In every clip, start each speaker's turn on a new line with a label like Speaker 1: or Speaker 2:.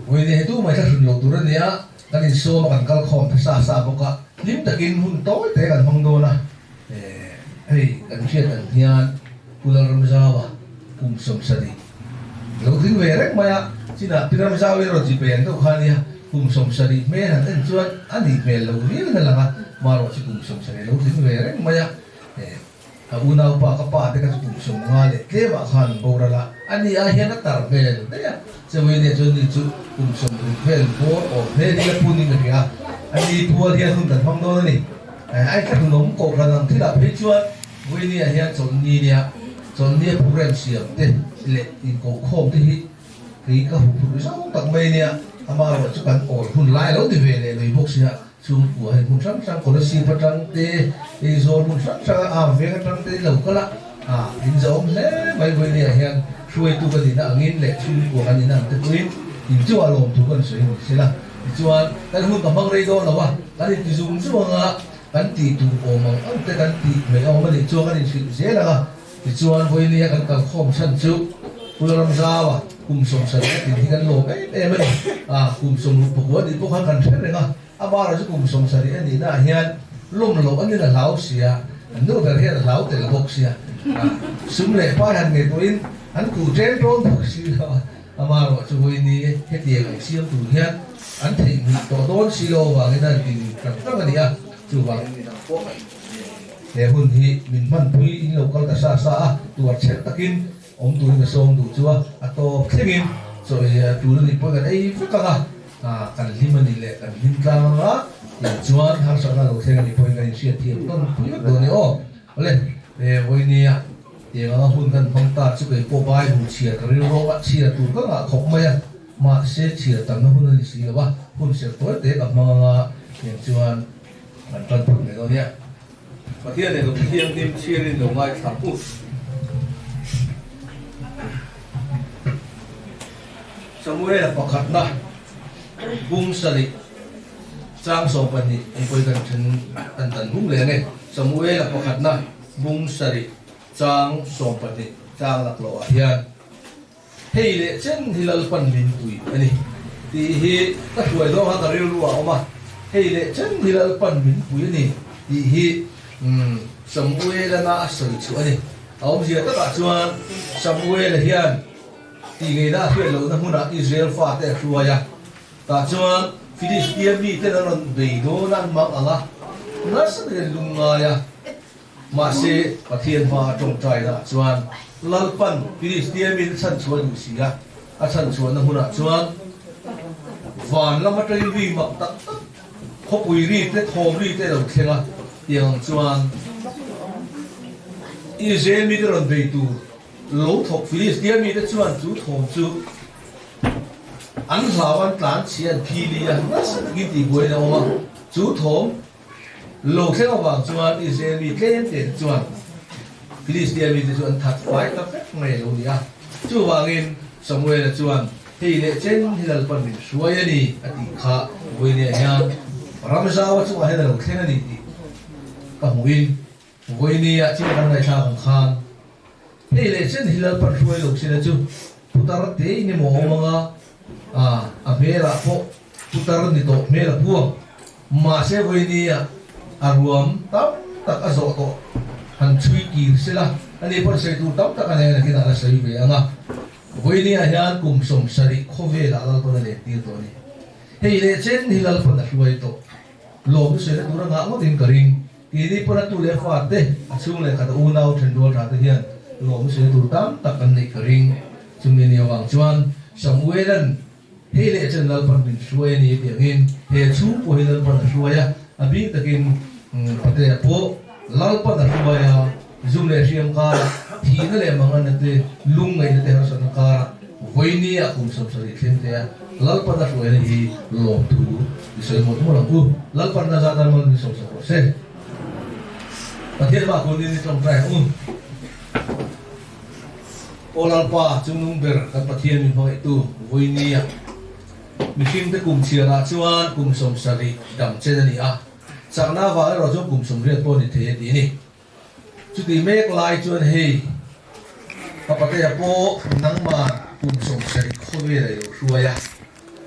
Speaker 1: với này tu mày thắt lục tu rồi nhá cái này số mà cần cal khom sa sa bốc cả lim ta kinh hun tối thế cần phong đô na hey cần chuyện cần thian pulang ramzawa sum sadi lo tin về đấy mà chỉ là tin ramzawa rồi chỉ về đâu khai nha sum sadi mấy thằng anh chuan anh đi về lâu biết là mà rồi chỉ sum sadi lo tin về đấy mà unau pa kapa te ka sum ngale ke ba khan borala ani a hian tar vel te ya chawai ne chon ni chu sum vel bo o ve ni la puni me ya ani pual hian hun tan phong do ni ai ka nom ko ka nang thila phe chuan voi ni a hian chon ni nia chon ni program siam te le in ko khom te hi ki ka hu pu sa tak mai nia ama ro chu kan ol hun lai lo ti ve le loi bok sia chung của hình một trăm trăm của nó xì phát trăng tê thì rồi một trăm trăm về cái trăng tê lâu có lạ hình giống thế mấy người này hiện xuôi tu cái gì đã nghiên lệ chung của cái gì nào tự nhiên hình chưa lồng tu cái sự hình thế là chưa cái hôm cầm băng đây đó là wa cái gì dùng chưa mà cái tì tu ôm mà ông cái tì mấy ông mà để cho cái gì dễ là thì chưa với này cái cầm khom sân chú vừa làm sao à cùng sống sân thì cái lồng ấy em ấy cùng sống lục bộc đi bộc hàng cần thế này ama ra cũng sống sari anh đi na hiền lom lo anh là lão xia nô cái hiền là lão từ là bốc xia sum lệ phá hành nghề tuổi anh cụ trên trốn bốc xia ama ra chú vui ni hết tiền cái xia tuổi hiền anh thì bị tổ đốn xì lô và cái này thì cảm giác cái gì chú vào để hôn thì mình mang tui in lâu câu ta sa sa tuổi chết takin ông tui cái sông tui chúa to thế nghìn rồi chú nó đi bơi cái ấy phức cả kan lima ni le kan lim tlang a ya chuan har sa na lo theng ni point kan sia thiam ton pui do ni o ole voi ni a ye nga hun kan phong ta chu ke po bai hu chia ka ri ro wa chia tu ka nga khop mai ma se chia tam na hun ni si wa hun se to te ka ma nga ye chuan kan tan pu ne do ni a pathian ne lo thiam tim chia rin lo ngai thap pu Samuel pakhat na bung sari trang so pani empoi kan chen tan bung le ne Samuel pakhat na bung sari trang so pani trang lak lo hian hei le chen hilal pan min tui ani ti hi ta huai lo ha ta ri lu a ma hei le chen hilal pan min tui ani ti hi Samuel na asoi chu ani aum zia ta ka chuan Samuel hian ti ngai na thue lo na huna Israel fa te ruaya ta chuan Philistia mi te ron bei do nan mak anga nas ne lunga ya ma se pathian ma tong trai da chuan lalpan Philistia mi chan chuan sia a chan chuan na huna chuan van lama trai wi mak tak tak khopui ri te thom ri te lo thenga yang chuan Israel mi te ron bei tu lo thok Philistia mi te chuan chu thom chu anh lão anh tán chuyện phi đi à, nó sẽ cái gì quay đâu mà chú thốn lục thế nào bằng chuan Israel bị cái tiền chuan Philistia bị chuan thật phải tập phép này luôn đi à chú vàng in Samuel là chuan thì lệ trên thì là phần mình suy đi à thì khá với này nha làm sao chú hay là lục thế này đi cả in với này à chỉ là này sao không khan thì lệ trên thì là phần suy lục thế là chú putar thế ini mau mga mera po putar nito mera buang mase voi ni aruam tap tak azo to han chui ki sila ani por se tu tap tak ane ki na sai be anga voi ni hian kum som sari khove la la to le ti to ni hei le chen hilal pa na huai to lo bu se tu ra nga mo tin karing ki ni por tu le fa te achung le ka u nau then dol ra te hian lo bu se tu tam tak an nei karing chumi ni awang chuan Samuelan hei le chen lal pan bin suai ni tiangin he chu po hilal pan suaya abi takin pate po lal pan suaya zum le siam ka thi na le mangan na te lung ngai na te har san ka voini a kum sam sari khem te lal pan suaya ni lo tu isoi mo mo lang ku lal pan na za dan mo ni so so se pathe ba ko ni trong trai olal pa chung ber kan pathian min hoi tu voini a mihim te kum chiara chuan kum som sari dam chen ani a chakna wa ro chu kum som riat po ni the ti ni chu ti mek lai chuan hei papate po nang ma kum som sari khove la yo ruaya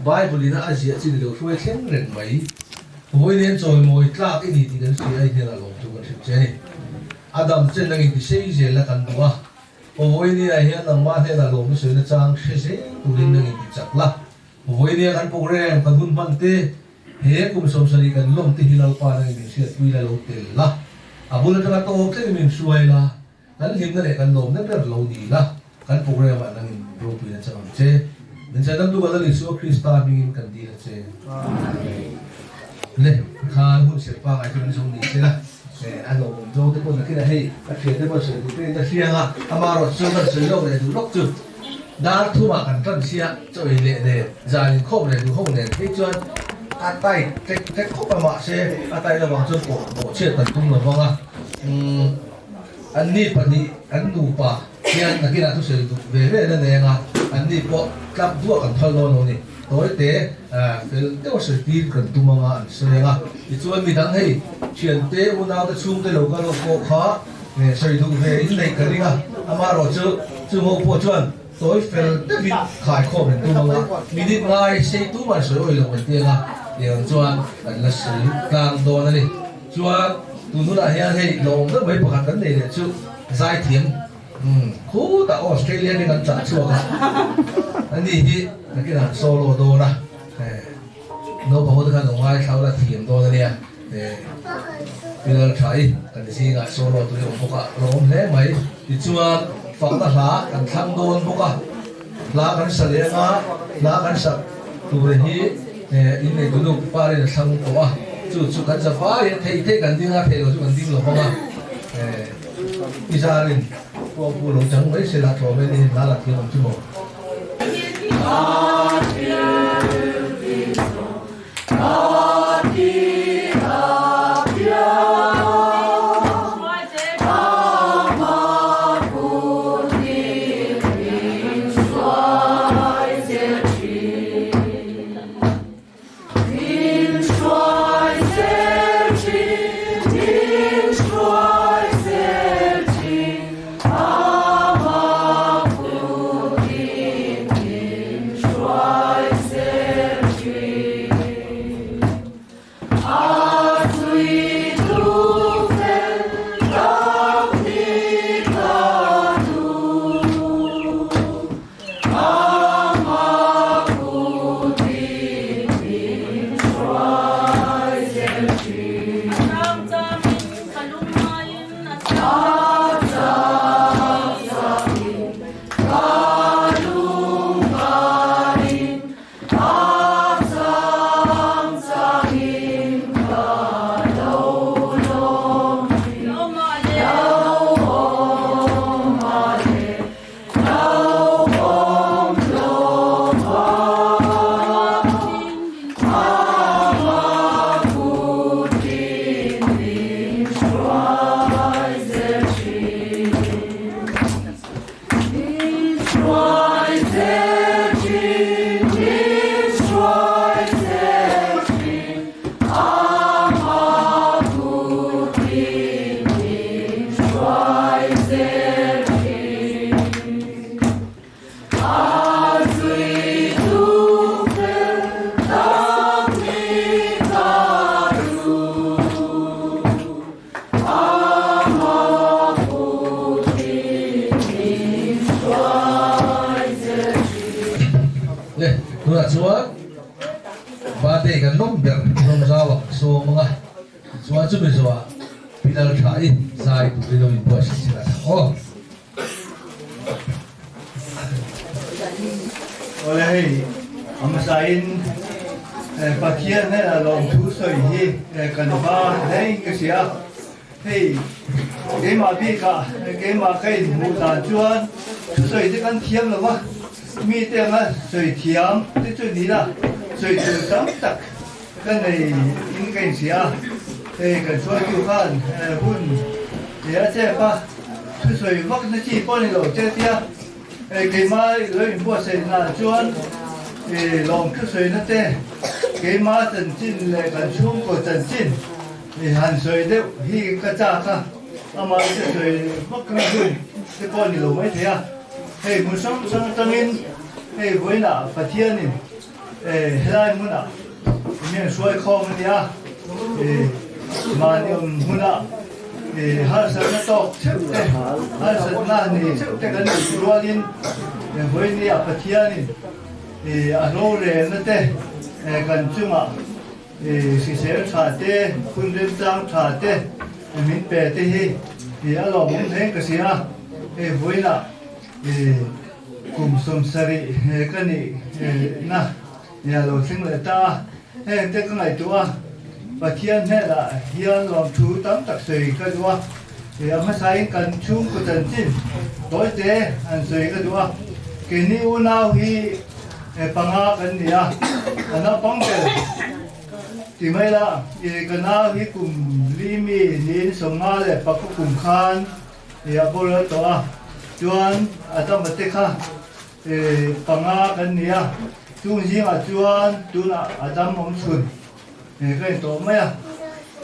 Speaker 1: Bible na Asia chỉ được xuôi khen rèn mấy với nên rồi mồi tra cái gì thì đến suy ai thì là lòng tu cái chuyện này Adam trên là cái xây dựng là cần đúng không với nên là hiện đang mà thế là lòng suy nó trang xây tu lên là cái chắc là với nên cần program cần huấn văn tê hệ cũng sống sari cần lòng tê hilau pa là cái suy tuy là lâu tê là bữa nay chúng ta tô cái mình suy là cần hiện tại cần lòng nó rất lâu đi là cần program là cái program là chẳng chế mình sẽ nắm giữ cái lịch sử Christa mình cần đi là chế này khai huấn sẽ phá ai cũng dùng đi chế là anh ông做这个那个嘿，学这个是对的些啊，嘛罗做的是用的就落住，那土嘛กันตั้ง些，做一类的，在空的就空的，一转阿呆这空的嘛些，阿呆的往这过切等动了方啊，อันนี้ปนิอันนูปะเนี่ยนักกีฬาทุกสิ่งเว่ๆนั่นเองอ่ะอันนี้พอจับตัวกันทะเลาะนี่ตัวเตะเป็นเจ้าสิ่งที่กันตัวมังอ่ะสิ่งอ่ะที่ชวนมีทั้งให้เชียนเตะอุณาเตะชุ่มเตะโลกาโลกขาเนี่ยสิ่งทุกเรื่องในกันนี่อ่ะอามาเราจะมองพอชวนตัวเฟลเตะวิขายข้อเป็นตัวมังอ่ะมีนิดง่ายสิ่งตัวมันสวยเลยวันเดียวอ่ะอย่างชวนอันละสิ่งกลางตัวนั่นนี่ชวนตัวนู้นอะไรให้ลงแล้วไม่ประกันเลยเนี่ยชุดสายเทียมคู่แต่ออสเตรเลียนี่กันจัดชัวร์กันอันนี้ที่นักกีฬาโซโล่โดนะโน้ตพอพูดกันตรงว่าเขาละเทียมโดนเนี่ยเป็นเราใช้กันที่งานโซโล่ตัวนี้พวกเราเล่นไหมที่ชัวร์ฝังตาหลากันทำโดนพวกลากันเสียงลากันสักตัวนี้อินเดียตัวลูกป้าเรียนทำตัวจุดกันจะฟ้าเทกันดิ้งอ่ะเทเราจุดกันดิ้งหรอกว่าพิจารณาพวกผู้ลงจังไว้เสร็จแล้วตัวไม่ได้น่ารักที่ผมจะบอกcái mà cái mù tàn chuan sợi thì cần thiêm rồi mà mi tiếng á sợi thiêm cái chuyện gì đó sợi từ tắm tắc cái này những cái gì à thì cái chuan kêu khan hun thì á chế pa cái sợi vắt nó chỉ bao nhiêu chế tia cái mà lấy mua sợi là chuan thì lòng cái sợi nó chế cái mà chân chín là cái chuông của chân chín thì hàn sợi đấy hi cái cha ka ama cái sợi vắt nó hun cái bao nhiêu mấy thế à hey muốn sống sống tăng in hey với là phát thiên
Speaker 2: helai muna mian suai khom nia manium muna har sa na to har sa na ni te kan rualin hoi ni apathiani alo re na te kan chunga si se tha te kun ren tang tha te min pe te hi alo mun theng ka sia hoi na kum som sari kani na ya lo thing le ta te ka ngai tua pathian he la hian lom thu tam tak sei ka tua ma sai kan chung ku tan chin doi te an sei ka tua ke ni u nau hi panga kan nia ana pang te ti mai la ka nau hi kum li mi nin songa le pa ku kum khan ya bol to a chuan atam te kha panga kan nia chung ji a chuan tu na adam om chun cái tổ mấy à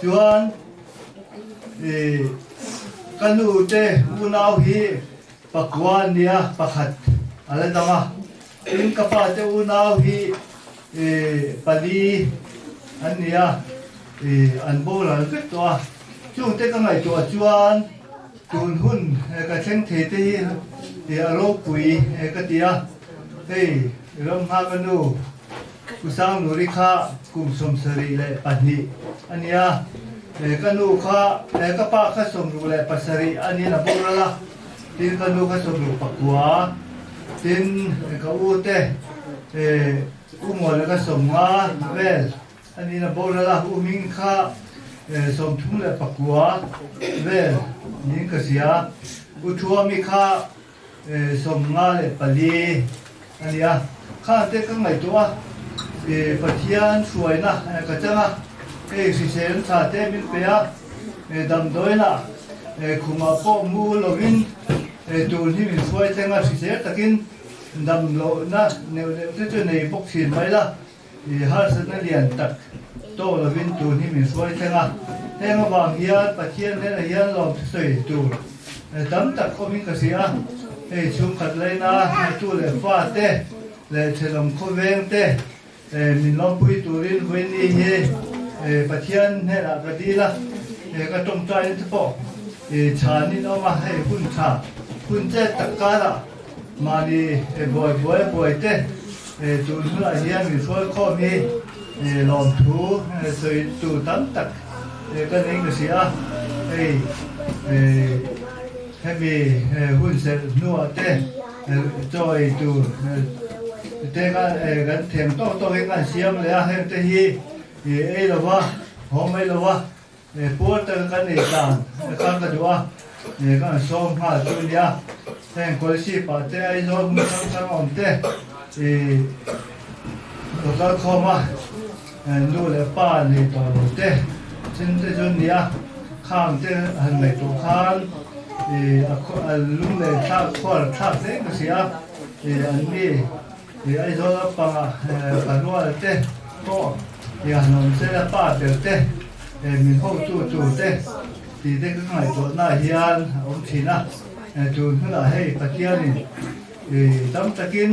Speaker 2: chuan kan u te u nau hi pakwan nia pakhat ala dama in ka pa te u nau hi pali an nia an bol al fit to chung te ka ngai to chuan tun hun ka theng the te hi alo pui ka tia rom ha kanu kusang nuri kha kum som sari le pani ania kanu kha ka pa kha som ru le pasari ani na borala tin kanu kha som ru pakwa tin ka u te u mo le ka som nga vel ani na borala u min kha som thum le pakwa vel nin ka sia u thua mi kha som nga le pali ania kha te ka ngai to pathian suai na ka changa si sen tha te min pe a dam doi na khuma po mu lovin tu ni min suai tenga si se takin dam lo na ne te chu nei bok thin mai la har sa na lian tak to lovin tu ni min suai tenga tenga ba hian pathian ne hian lom soi tu dam tak ko min ka sia chung khat lai na tu le fa te le chelom kho veng te min lom pui turin wen ni he pathian he la ka di la ka tom trai te po cha ni no ma he hun che tak ka la ma ni boy te tu la hian mi so kho mi lom thu soi tu tam tak ka ning ka sia he mi hun se nu te joy tu te ka gan them to he kan siam le a he te hi lo wa ho mai lo wa pu ta kan ni tan kan ka duwa kan som ha tu lia ten ko si pa te ai zo mu sang on te to ka kho ma nu le pa ni to te chin te jun lia khang te han mai to khan a lum le tha khol tha te ka sia an ni ai zo pa panua te to ya non se la pa te min ho tu te ti te ka ngai to na hian om thina tu huna hei pathian ni tam takin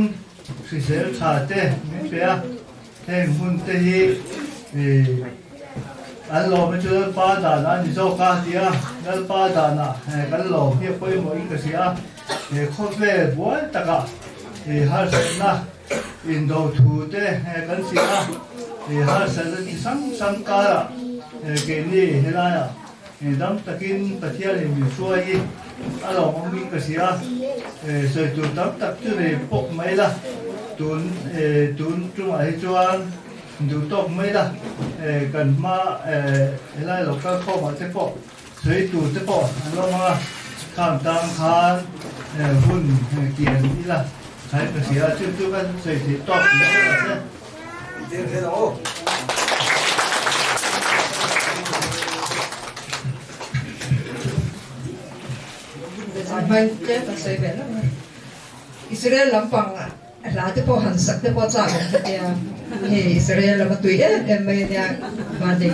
Speaker 2: si se tha te min pe a ten hun te hi an lo me chu pa da na ni zo ka tia gal pa da na kan lo hi poi mo in ka sia kho ve bo ta ka har se na in do thu te kan sia har se ni sang ka ra ke ni helaya dam takin pathian ni suai alo mong min ka sia so tu tam tak chu ne pok mai la tun chu ai chuan du tok mai la kan ma helai lo ka kho ma te po soi tu te po lo ma kham tang khan hun kian ni la khai ka sia chu kan soi ti tok ni la se tin he lo
Speaker 3: Mai je ta sai be la Israel lampang la te po han sak te po cha te ya he Israel la tui mai ya ba de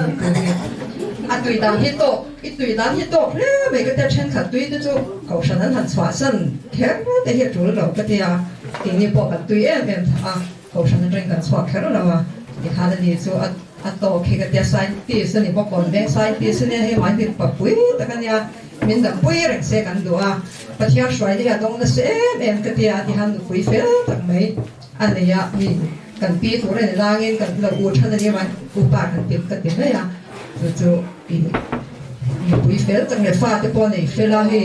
Speaker 3: a tui dan hi to I tui dan hi to le me ke te chen kha tui de zo ko shan han chwa san ke te he tu lo ke ya ti ni po ka tui em a ko shan ring kan swak khar lawa ti khada ni chu a to khi ka tia scientist ni bo kon deng scientist ni he mai ti papui ta kan ya min da pui reng se kan dua pathia shwai ni adong na se em ka tia ti han pui fel tak mai an ya mi kan pi tu re langin kan la u than ni man u pa kan pi ka ti na ya chu i pui fel tak ne fa te po nei fela he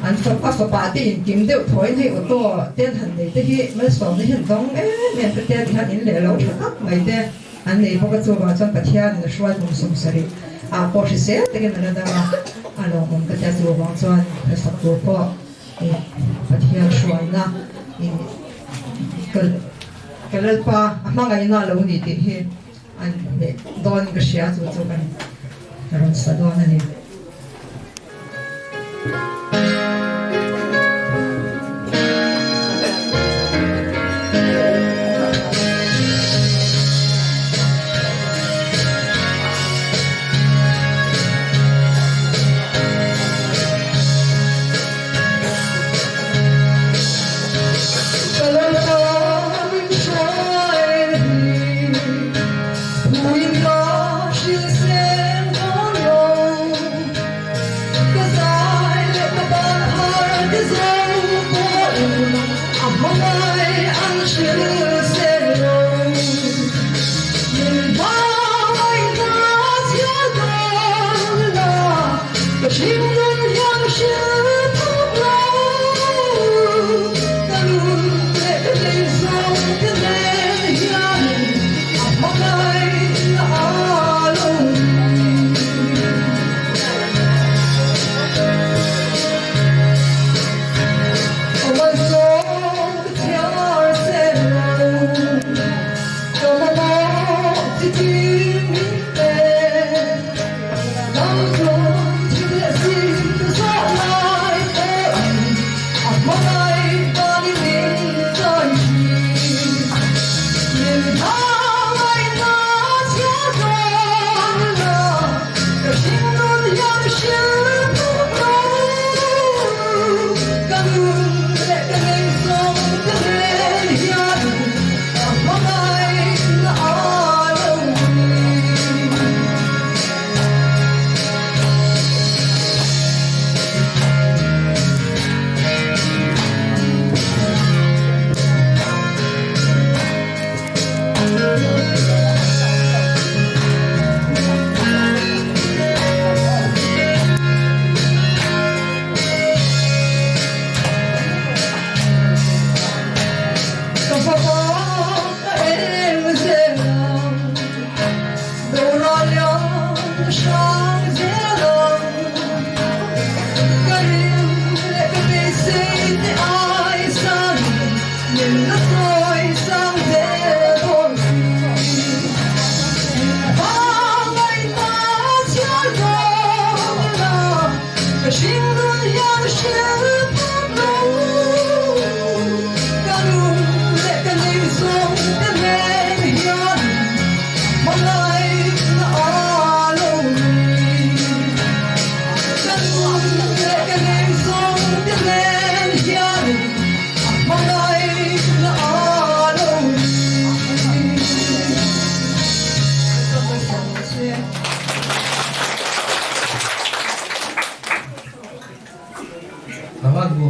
Speaker 3: an fa pa ti kim deu thoi nei o to ten han nei te hi ma so ni hin dong em ka tia ti han in le lo thak mai te an nei bo ka chu ba chan pathia ni shwai mum sum sari a po shi se te ke na da ma alo mum ka tia chu ba chuan na sak tu po pathia shwai na kalal pa amang ay na lo ni ti hi an don ka siya chu chu kan karon sa don ani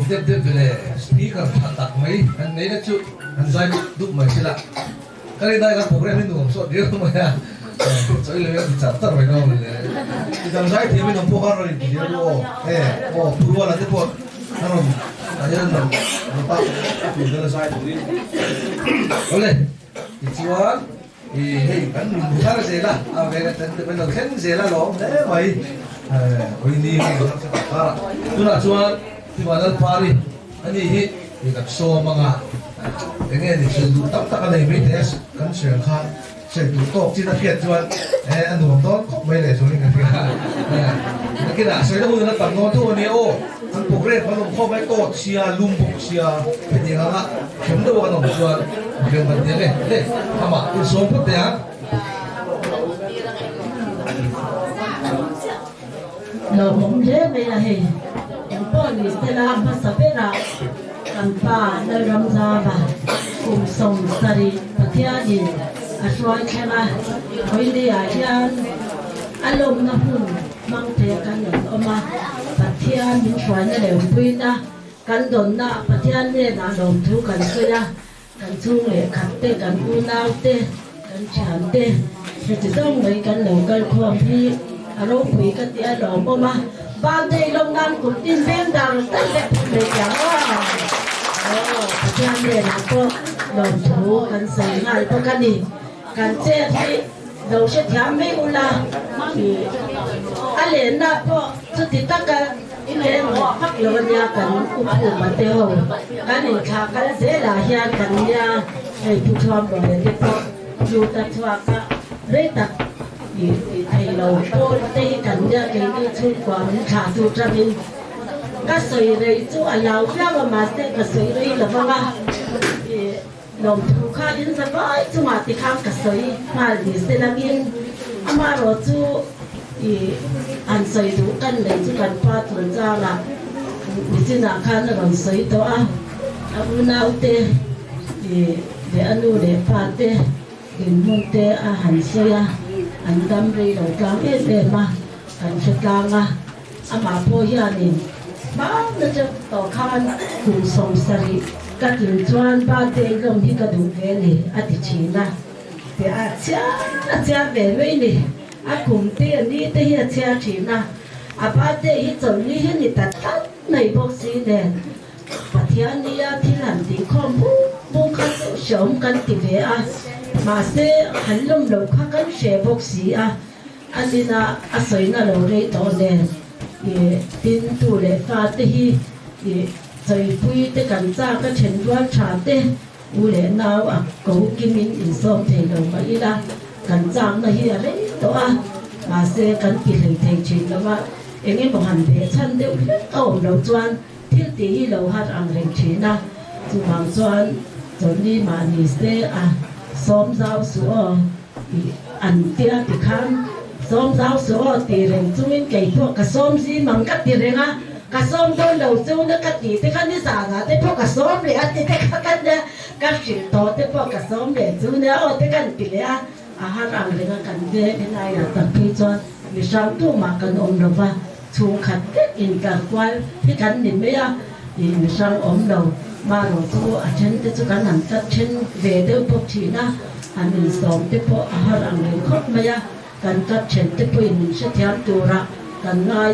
Speaker 1: tiếp tiếp về speaker tak mai an nei na chu an zai dup mai sila kali dai kan program ni dum so dia ma ya so ile ya chapter mai no le idan zai thi mi no po har ri dia do o purwa la te po naron ayan no pa tu de la zai tu ole chuan hei kan min bukhar zela a ve ga tan te ben no khen zela lo ne mai oi ni ka tu na chuan di mana pari ani hi di so mga dengan ni sen du tak tak ada mai des kan sien kha sen du tok chi na phiat chuan an du to mai le so ni kan ka kira so da hu na tam no tu ni o an program pa long kho mai to sia lum buk sia pe ni nga kem do ka no chuan kem ban ni le ama ku so pu te ha
Speaker 4: lo mong je me la he poni stela basapera kampa na ramzaba cùng sông sari pathia gì asoi kena oi dia hian alom na hun mang the kan oma pathia min swai na le puina kan don na pathia ne na dom thu kan soya kan chung le khat te kan u nau te kan chan te he ti dong mai kan lo kan khom hi aro pui ka ti a lo oma ban dei long nan kum tin ben dang ta le le ya wa pathia ne na ko dom thu kan sai ngai to kan ni kan che thi đầu sẽ thám mấy u la anh liền na po chút thì tất cả cái phát lộ nhà cần u phụ mà tiêu cái này khác cái dễ là hiện cần nhà hay thu thom rồi thì po dù ta thua cả đấy ta thì thầy lâu po tây cần nhà cái đi chơi qua mình thả thu ra mình cái sợi này chú anh lâu ra mà sẽ cái sợi này là vâng à lòng thu khá đến rất vậy chú mà thì khám cả sợi mà thì sẽ là biên ama rồi chú anh sợi đủ căn lấy chú cần qua tuần ra là vì chú nào khăn là còn sợi đó anh nào tê thì để anh nuôi để phá tê để mông tê hành sợi anh đâm đi đầu trắng hết để mà anh sẽ càng ama po hiền nên bao nhiêu cho tàu khăn cùng sông sari các trường chuyên ba tê gồm hi các đủ về này ở thị trường na thì cha về với này cùng tê đi tê hi cha chỉ na ba tê hi chọn đi hi ni ta này bác sĩ này và thiên ni thì làm gì không bu khát sống cần tìm về mà sẽ hành động lâu khát cần sẽ bác sĩ anh đi na sợi na lâu đấy đó này tin tu lệ pha tê hi rồi vui tới cảnh ra cái chuyện đoán trả tê u lệ nào cầu kim minh in sông thầy đầu mà ít cảnh ra nó hi đấy đó mà sẽ cảnh kỳ hình thầy chuyện đó mà em một hành về chân đều cầu đầu choan thiết tí đầu hạt ăn hình chuyện dù hàng choan rồi đi mà đi sẽ xóm rau sữa ăn tia thì khăn xóm rau sữa thì rừng chung in cây thuốc cả xóm gì măng cắt thì rừng cả xóm tôi đầu châu nó cắt gì thế khăn đi xả ra thế thuốc cả xóm để ăn thế cắt nha cắt chuyện to thế thuốc cả xóm để chú nữa thế cắt thì đấy hát ăn thì cắt thế cái này là tập phi cho vì sao tu mà cần ôm đầu vào chung khát kết in cả quay thế cắt thì mấy thì vì sao ôm đầu mà rồi chú chân thế chú cắt nằm cắt chân về đâu bốc chỉ na anh mình xóm thế thuốc hát ăn thì khóc mấy cần cắt chân thế mình sẽ theo tu ra cần ngay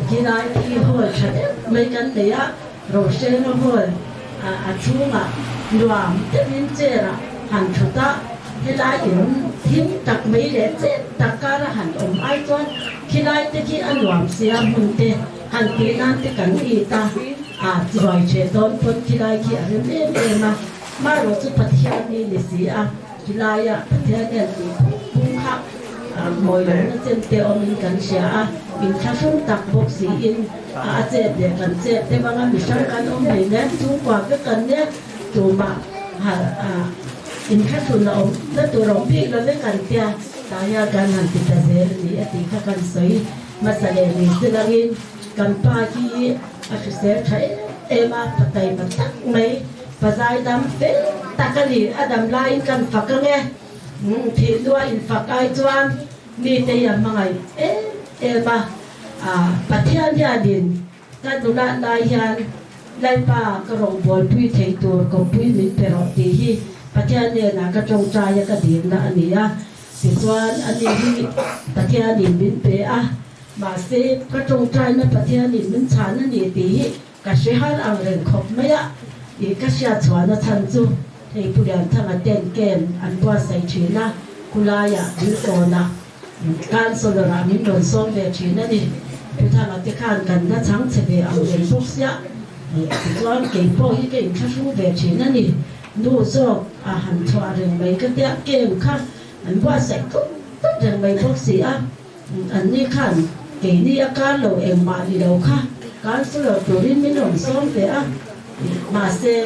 Speaker 4: khi này thì hồi sẽ mấy cái đấy rồi sẽ nó hồi chú mà làm cái những chuyện là hành chủ ta khi này hiếm đặc mấy để chết tất cả là hành ông ai cho khi này thì khi anh làm gì muốn thế hành tí nan thì cần ý ta rồi chế đón phân khi này khi anh em mà rồi chú phát hiện đi là gì khi này phát hiện đi cũng khác mọi người nó trên tàu mình cần sẽ mình khá sống tập bốc sĩ in chế để cần chế để mà mình sang cần ông này nè chú qua cái cần nè chú mà in khá xuống là ông nó tụ rộng bị nó mới cần tia tại nhà cần hàng tịt dễ thì thì khá cần sấy mà sẽ để mình sẽ là in cần pa khi sẽ thấy em phát tay phát tắc mấy và dài đam phết tắc cái gì đam lai cần phật cái nghe thì đua in phật ai choan ni te ya mangai ba pathian ya din ka dula la yan lai pa ka rong bol pui thei tur ko pui min pero ti hi pathian ne na ka chong cha ya ka din na ania si chuan ani hi pathian ni min pe mà se ka chong cha na pathian ni min chan ani ti hi ka she har ang ren khop maya i ka sia chuan na chan chu thei pulian thanga ten ken an bua sai china kulaya din ko naการสลามินนส่งแบบชีนั่นนี่ผู้ทางอัติขานกันน่าทั้งเฉลี่ยเอาเงินพวกเสียส่วนเก่งพวกที่เก่งข้าสู้แบบชีนั่นนี่ดูโซ่อาหารชวาเรื่องใบก็เตี้ยเก่งข้าอันว่าใส่ก็เรื่องใบพวกเสียอันนี้ขันเก่งนี่อาการเราเองมาดีเราค่ะการสลาตัวนี้มินนส่งแบบมาเสีย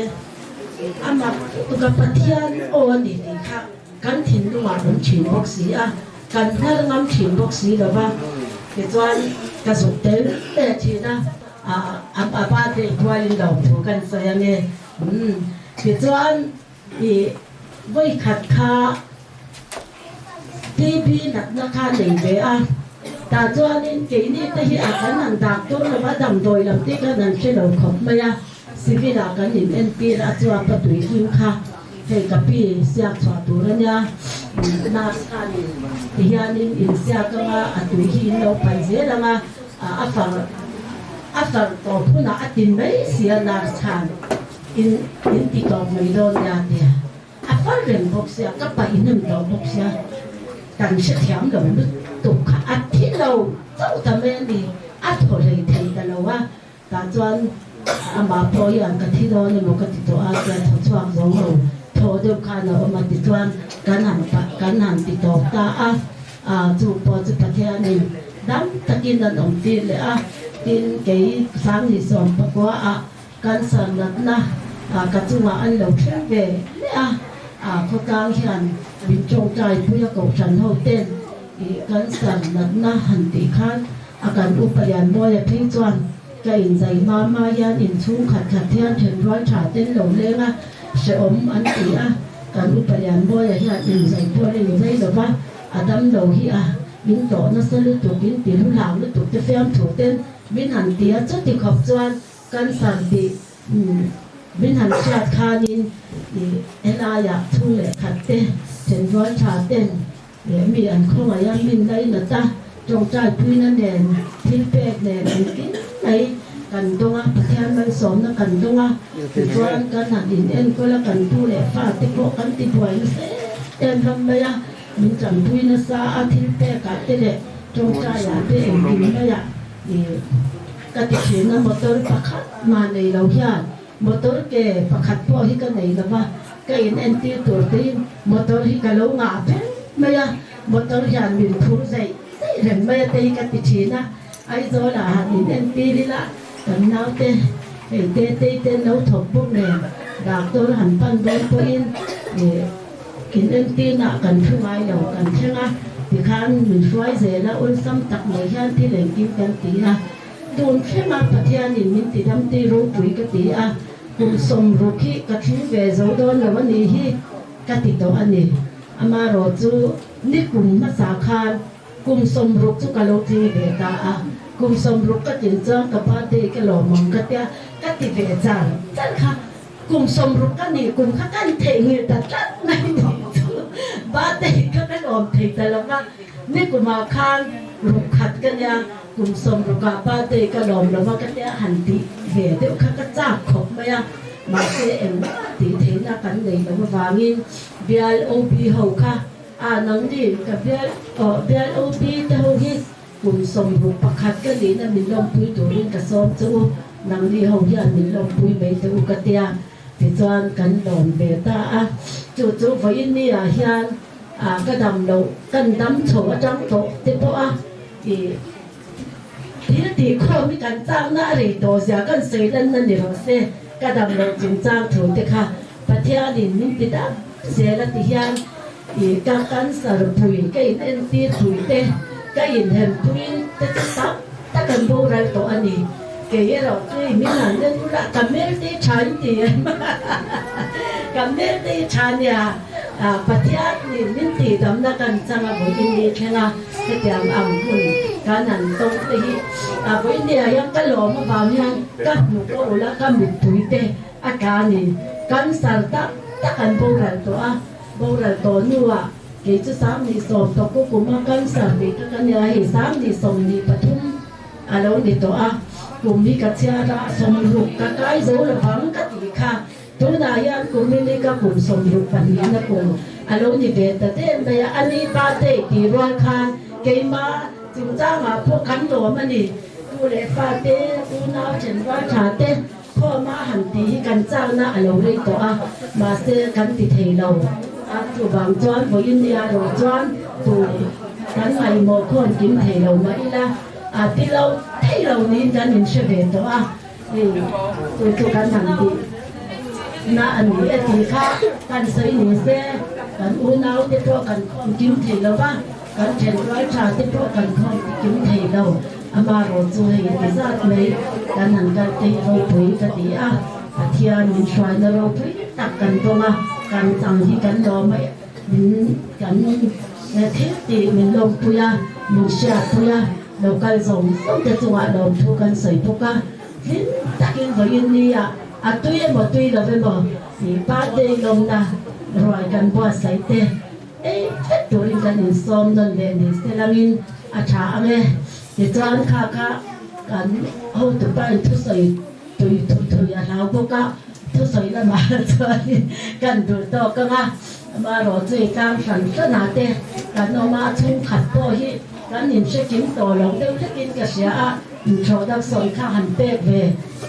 Speaker 4: อามาตุกปะเทียนโอนี่ค่ะกันถิ่นว่าผมชินพวกเสียกันนั่งงำถิ่นพวกสีหรือว่าเดี๋ยววันกระสุนเต้แต่ทีนะบ้านเด็กวัยเราถูกกันเสียเนี่ยเดี๋ยววัน thì với khát khá TV đặt nó khá để về à ta cho nên cái này ta hiện cái hàng đặc tốt là bắt đầu rồi làm tiếp cái hàng sẽ đầu khóc mày à xin vì là cái nhìn NP đã cho bắt tuổi kim khá thì cái pi siap cho tuổi đó nha na khá thì hiện in siap cái mà tuổi kim nó phải dễ là mà after to thu na atin mấy xia na khá in thì to mấy đôi nhà thì after rèn bốc xia các bạn in năm to bốc xia cần sẽ thèm đồng nước tục ăn thịt lâu dẫu tầm em đi ăn thổ lầy thì là lâu á ta chọn mà thôi ăn cái thịt đó nhưng mà cái thịt đó ăn cái thổ choang giống lâu thổ đều khai là mà thịt chọn cái hàng thịt đó ta chụp bao chụp cái thế này đám ta kinh là đồng tiền lẽ tin cái sáng thì sớm bắt qua cái sản vật na cái chung mà ăn lâu thêm về lẽ có càng hiện bên trong trái bây giờ cầu trần hậu tên cái sản vật na hành tỷ khăn cái upaya mua là phim toàn cái in dày ma yan in chung khát thiên thiên nói trả tên lâu lên sẽ ôm ăn tỷ cái upaya mua là hiện in dày mua lên dây rồi ba đâm đầu hi biến tổ nó sẽ lưu tục biến tiền lúc nào lưu tục cho phim thủ tên biến hành tỷ chút thì học toàn cái sản tỷ bên hành chặt khai in thì em ai à thu lệ khát tên trên nói trả tên để mi ăn không ai ăn min đây là ta trong trái quy nó nền thiên bẹt nền kín này cần đông á theo mình sống nó cần đông á thì cho ăn cần hạt in em coi là cần thu lệ pha tiếp bộ cần tiếp bộ nó sẽ em làm bây giờ mình chẳng quy nó xa thiên bẹt cả tên lệ trong trái à để em kín bây giờ thì cái chuyện nó một tôi bắt khát mà này lâu nha một tối kề bắt khát po hi cái này là ba cái em tiêu tuổi tin một tối hi cái lâu ngã thế bây giờ một tối hiện mình thu dậy rèn bây giờ cái chuyện á ai rồi là hiện em tiêu đi lại cần nào thế tê nấu thục bốc này đã tôi hẳn phân đối với in để kiến em tiêu nạ cần thu ai đầu cần xem thì khán mình xoay dễ là ôn xăm tặc người hiện thì lên kim cần tí đồn khi mà phát hiện mình thì đâm tê rô tuổi cái tí cùng sống rồi khi cái chú về dấu đó là vấn đề hi cái tí đó anh ấy mà rồi chú ní cùng mà xã khan cùng sống rồi chú cái lô thì về ta cùng sống rồi cái chuyện trang cái ba tê cái lò mong cái tí về trang chắc khá cùng sống rồi cái này cùng cái thể người ta chắc này ba tê cái lò thì ta là mà ní cùng mà khan rồi khát cái nhà cùng sống rồi cả ba tê cái lòm là mà cái hành tí về đều các cha khóc mà sẽ em tí thế là cái này nó vàng in VLOP hậu kha nắng đi cái VLOP thế hậu hi cùng sống rồi bạc khát cái này là mình làm bùi tuổi lên cái xóm chỗ nắng đi hậu hi mình làm bùi mấy thứ cái tia thì cho cái lòm về ta chỗ với in đi hiện cái đầm đầu cần đắm chỗ ở trong tổ tiếp đó thì không biết cảnh trang na rồi đồ giả cái sấy lên nên điều sẽ cái đầm đầu chính trang thử thì ha và theo thì mình biết đã sẽ là thì hiện thì các cảnh sở bùi cái nên ti bùi thế cái hình hình bùi thế tất tất cả bộ ra tổ anh ấy cái đó thì mình làm nên là cảm ơn đi chán thì cảm ơn đi chán ya và theo thì mình thì đâm ra cảnh trang là bùi in đi thế là cái tiệm ăn bùi cái nền tông thì với India yang cái lò mà vào yang các một cái là các một tuổi tê cái này cái sản tác tất cả bầu ra tổ như cái chú sáng đi sòng tổ cô cũng mang cái sản đi cái này thì sáng đi sòng đi bắt thum lâu đi tổ cùng đi cái xe ra sòng ruột cái dấu là vắng cái gì khác tối nay anh cùng đi cái cùng sòng ruột phần gì nó cùng lâu đi về tới đây bây giờ anh đi ba tê đi rồi khan cái mà chúng ta màพวกขันโตมันนี่กูเลยฟาเต้กูน่าเช่นว่าชาเต้พ่อมาหันตีกันเจ้าหน้าเราเลยตัวมาเสียกันติเทเราตัวบางจวนพออินเดียเราจวนตัวกันใหม่โมคนกินเทเราไม่ละที่เราที่เรานี่กันเห็นเสด็จตัวนี่ตัวกันหันตีน่าอันนี้ตีข้ากันใส่หนีเสียกันอุ่นเอาที่ตัวกันคนกินเทเราบ้างกันเช่นร้อยชาที่พวกกันคงกินเทเรามาโรจูให้ที่สัตว์เลยกันหันกันตีเราปุ๋ยกันตีเทียนมินชวยเราปุ๋ยตักกันตรง กันจังที่กันรอไม่กันเทติมันลงปุยมุชาปุยเรากันส่งต้องจะจังหวะเราทุกันใส่ทุกะลิ้นตะกินไว้ยินนี่ตุยหมดตุยเราเป็นบ่นี่ป้าเดลงนะรอยกันบ่ใส่เตเอ๊ะตัวนี้กันสมนั่นเลยนี่เสลังอินอาชาเมเดี๋ยวจานข้ากันเอาตัวไปทุใส่ตุยเราพวกก็ทุใส่ละมาจอยกันดูต่อก็มารอจุยกลางสันสนาเตกันเอามาทุ่งขัดโป้ฮีกันนิมเชกินต่อลงเดี๋ยวจะกินกระเสียโชว์ดักสอยข้าหันเป๊กเว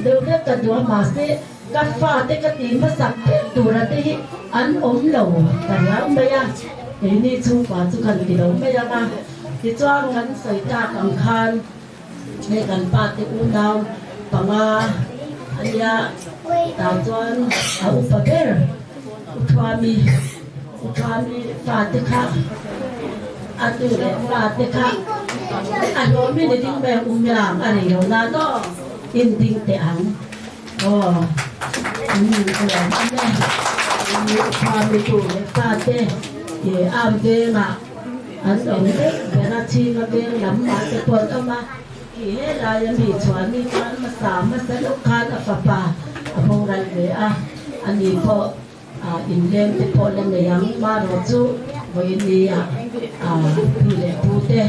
Speaker 4: เดี๋ยวเรียกกันตัวมาสิกัดฟ้าเตกตีมาสักตัวระเตหิอันอมเหลวแต่แล้วไม่ยังนี่ชุ่มกว่าจุกันกิโลไม่ยังที่จ้างงั้นใส่ตากังคันในกันปาติอุดาวปังอันยาตาจวนเอาอุปเกอร์อุทวามีฟาติคะอันดูเลยฟาติคะอันโน้นไม่ได้ดิ้งแบบยามอะไรอย่างนั้นก็อินดิ้งแต่อันก็อะไรนั่นแหละความมีตัวเล็กฟาเต้อามเดมาอันตรงนี้เวลาชีมาเบงลำมาจะปวดออกมาเฮ้รายมีชวนนี่การมาสามมาสนุกการอัฟปาพงไรเลยอันนี้พออินเดียที่พอเล่นยังมาโรจูวันนี้พี่เล็กพูดเต้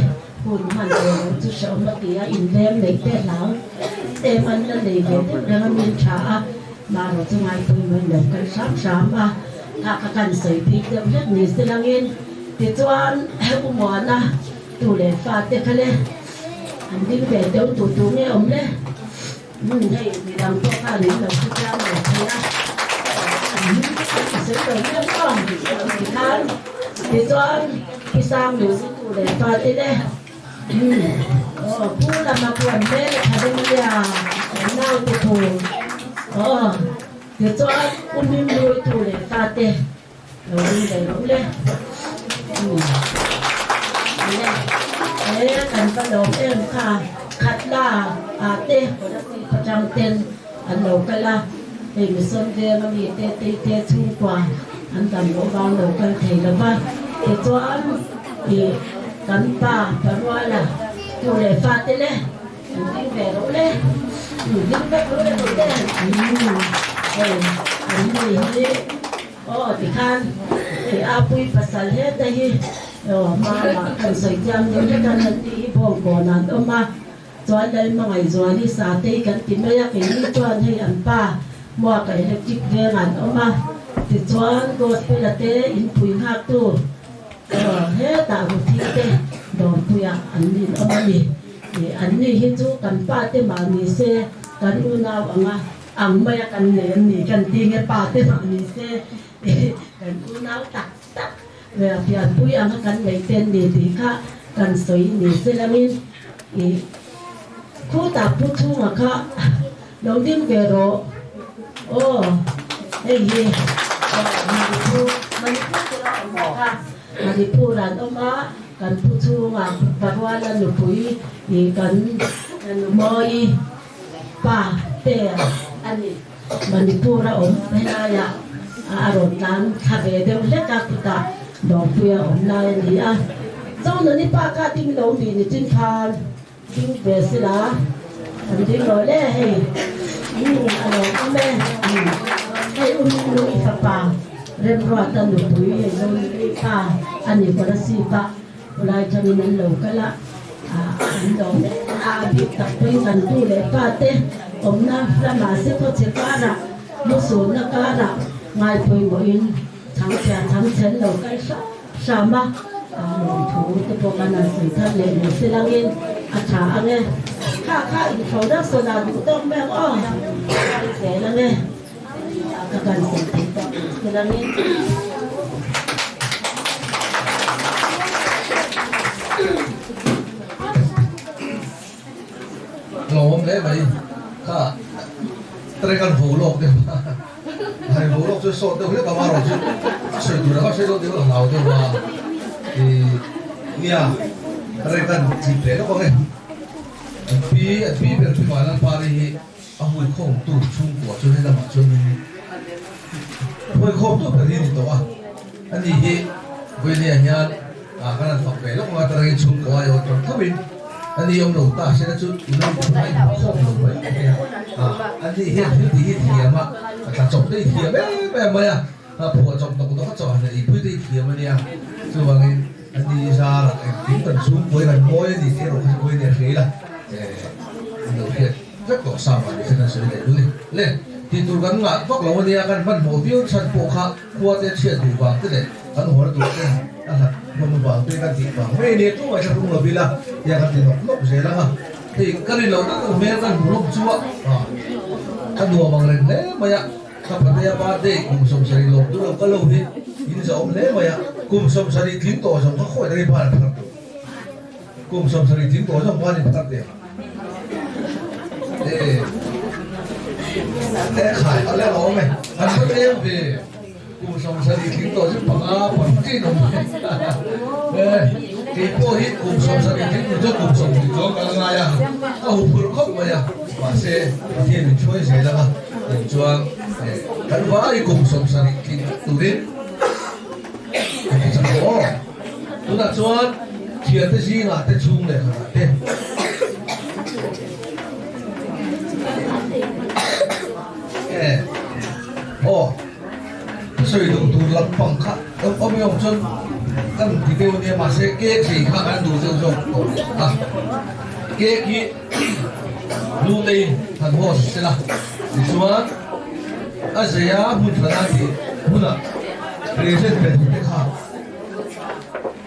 Speaker 4: พูดมันเลยจุดสมบัติอินเดียเล็กเต้หลังเต้มันนั่นเลยเด็กเรื่องมีชามาโรจูไงคุยมันเด็กกันสามถ้ากันใส่พริกเดี๋ยวเล็กนี่สิลังอินติดจวนอุโมงค์นะตัวเล็กฟาดเด็กเลยอันนี้เป็นเดี๋ยวตัวเนี่ยอมเลยมึงให้มีดังตัวข้าหรือเราคิดยังไงนะเสร็จแล้วเนี่ยก็มีการติดจวนที่สร้างอยู่ที่ตัวเล็กฟาดเด็กผู้นำมาควรเล่นคาเดมียน่าจะถูกติดจวนอุ้มมือตัวเล็กฟาดเด็กเราเลยกันขนมเอ็มค่ะขัดลาเต้ประจำเต็นอันโลกันละมีส่วนเดียวมันมีเต้ชุ่มกว่าอันดำโลบางโลกันเทละบ้านตัวอันกันป้าปะว่าละตัวเลยฟาดเลยดิ้งแบบเลยดิ้งแบบเลยตัวเต้อันนี้ติคันอาปุยภาษาเฮ็ดได้มากันใส่จำยังกันนั่นที่พ่อก่อนนั้นออกมาจวนได้มาไงจวนที่สาเตกันที่ไม่อยากเห็นจวนให้อันป้ามัวกันให้จิกเรียนออกมาที่จวนก็เป็นละเตอินปุยหักตัวเฮ็ดตาบุตรเตโดนปุยอันนี้ออกมาดิอันนี้เฮ็ดจูกันป้าเตมามีเสกันอุณาวอังไม่อยากกันเนียนนี่กันตีเงี้ยป้าเตมามีเสกันอุณาวตักเวลาพี่อันปุยอังกันใหญ่เต้นดีดีค่ะกันสวยนี่เสลามินคู่ตักผู้ทุ่งค่ะลองดิ้งเกโรโอ้เฮ้ยมันพูดเราบอกค่ะมันพูดร้านออกมากันผู้ทุ่งปัจจุบันเราปุยกันมอยป้าเตะอันนี้มันพูดเราไม่ได้อารมณ์นั้นถ้าเดี๋ยวเล็กกับตาดอกเบี้ยออนไลน์นี่เจ้าหน้าที่ป้าก็ทิ้งลงดีนี่ทิ้งทานทิ้งเบสละอันทิ้งลอยเลยให้อะไรก็แม่ให้อุ้มลุยฟ้าเรียบร้อยตั้งอยู่ปุยลุยป้าอันนี้ก็ได้สิป้าเวลาจะมีนั่นลงกันละอันดอกบิดตักไปกันตู้เลยป้าเต้อมน้ำละมาเสียก็เสียการะมุสุนักการะง่ายปุยบ่อินทั้งแก่ทั้งเชนเราใกล้สามาหลวงถูที่พวกกันนั้นสิ่งท่านเลยในสิลังอินอาชาเนี่ยข้าอีกเขาได้โซดาดูต้องแม่เสียแล้วเนี่ยก็การสิ่งที่ต้องสิลังอิน
Speaker 1: โลมเลยไหมก็ตระกันหูโลกเดียวให้หูโลกจะสดเดี๋ยวเรียกว่าเราจะใช้ดูแล้วก็ใช้ตัวเดียวเราเดียวว่าเนี่ยตระกันจีบเลยแล้วก็ไงพี่เป็นพี่มาแล้วพาไปเอาหุ่นของตู้ชุ่มหัวจนให้ละหมาดจน เพื่อครบทุกประเทศในตัวอันนี้เวลาเนี่ยขนาดฝักไปแล้วมาตระชุมก็อยู่ตรงทวินอันนี้ยมหนุ่มตาเสียจุดน้องไม่ครบหนุ่มไว้อันนี้เห็นที่เทียมแต่จบได้เทียมแบบไม่ผัวจบตรงต้องจบแต่อีพื้นที่เทียมมันเนี่ยส่วนอันนี้ซาละถึงเป็นชุ่มป่วยกันป่วยดีที่เราป่วยเนี่ยเสียละหนุ่มเห็นก็ก่อสร้างอะไรเช่นนั้นเสียเลยดูดิเล่นที่ตัวกันงะพวกเราเนี่ยกันมันโมบิลชั้นโปกะพัวเตเชียดูบางก็เลยกันหัวตัวเองนะครับมันบางเป็นกันที่บางไม่เนี่ยตัวจะรู้เราบิละอย่างกันที่นกนกเสียแล้วก็ที่กันเราต้องเมื่อกันนกชัวกันหัวบางเรื่องเนี่ยมาyaขับรถยาบ้าเด็กกุมสมสรีลงตัวก็ลงที่ยินจะอมเนี่ยมาyaกุมสมสรีทิ้งตัวสมก็ค่อยได้ผ่านครับกุมสมสรีทิ้งตัวสมผ่านนี่พักเดียวแต่ขายเอาแล้วร้องไหมอันนี้เองพี่กูสงสัยทิ้งตัวจะปังปังจีนมที่พวกฮิตกูสงสัยทิ้งตัวจะกูสงสัยจงกันไงอ่ะเอาพูดเข้ามาอ่ะว่าเสียที่มันช่วยเสียแล้วก็จวงกันว่าไอ้กูสงสัยทิ้งตัวนี้จะโอ้ตัวนั้นจวงเทียบที่ซีน่ะที่ชุ่มเลยครับเต้โอ้所以都รับฟังค่ะเอาไม่ยอมจนกันที่เดียวเนี่ยมาเสกเก๊กสี่ข้างกันดูเจ้าจงเก๊กที่ดูเลยทันหัวเสร็จละดิฉันอาศัยหุ่นขนาดที่หุ่นอ่ะเพรสเซนต์เป็นที่ข้า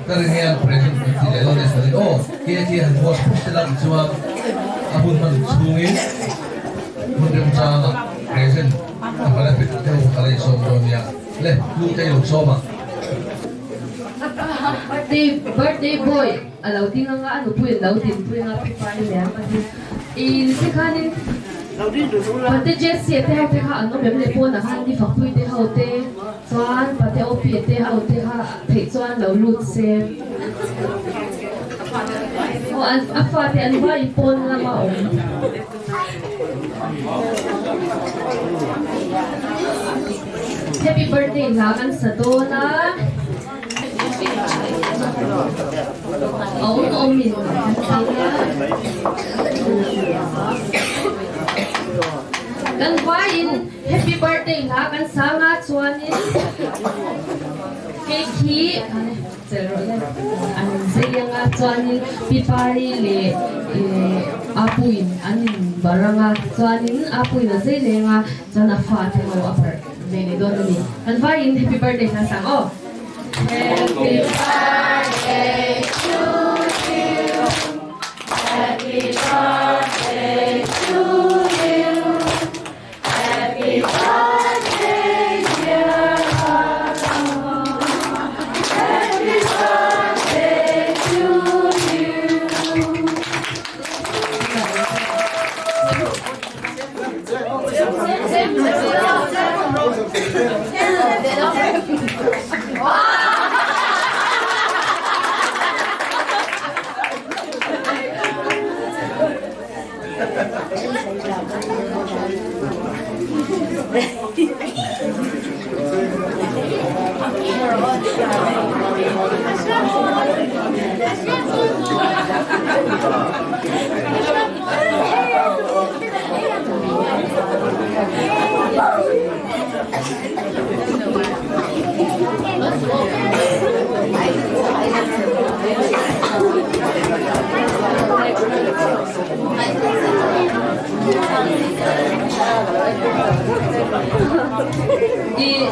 Speaker 1: ก็เรียนเพรสเซนต์ที่เดียวเนี่ยสิโอ้เก๊กที่ทันหัวเสร็จละดิฉันหุ่นมันสูงยิ่งหุ่นเรียมจ้างเพรสเซนต์อะไรเป็นเท่าอะไรสมบูรณ์เนี่ยเลยลูกใจลูกส้ม
Speaker 5: birthday boy alaw din nga ano po yun happy party niya si kanin pati Jessie ete haute ha ano memle po na kan di fakpui te haute chuan pati opi ete haute ha thei chuan lo lut se o an afate an vai pon la ma om happy birthday lakan sa dona min kan vain happy birthday lakan sanga chuanin keki an zeyanga chuanin pipari le apuin anin baranga chuanin apuin a zeylenga chana fate mo apar dele donani kan vain happy birthday sa sang oh happy birthday to you happy birthday to you happy birthday dear happy birthday to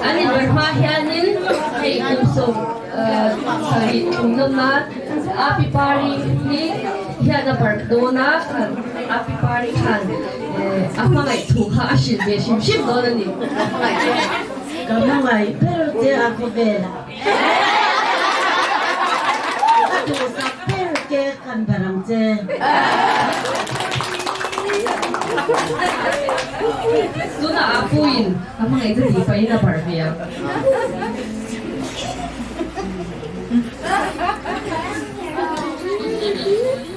Speaker 5: anin bermahianin kay kusog sorry na api pari ni hiana bardona kan api pari kan apa ngai tuha asin be shim dona ni
Speaker 4: Kamu ngai pero te aku bela. Aduh sapir ke kan barang je.
Speaker 5: Dona apuin apa ngai itu di pa ina barbia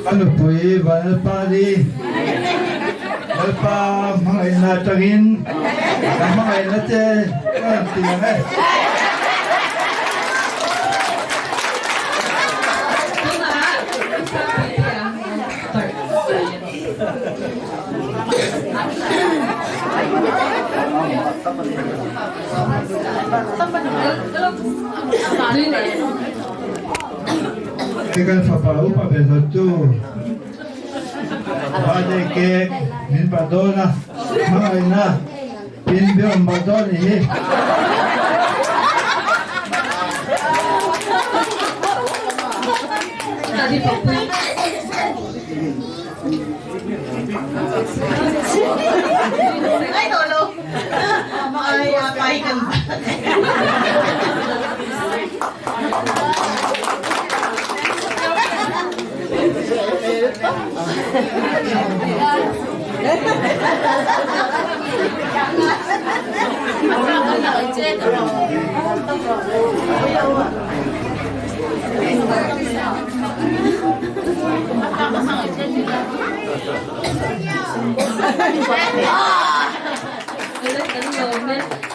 Speaker 2: ano po van party pa mga ina tangin mga ina te tingnan eh Tinggal papau pa beso tu Ade kek min padona mga ina pinbiong padoni
Speaker 5: Tadi papuy.
Speaker 6: Ay, tolo. Ay, kan.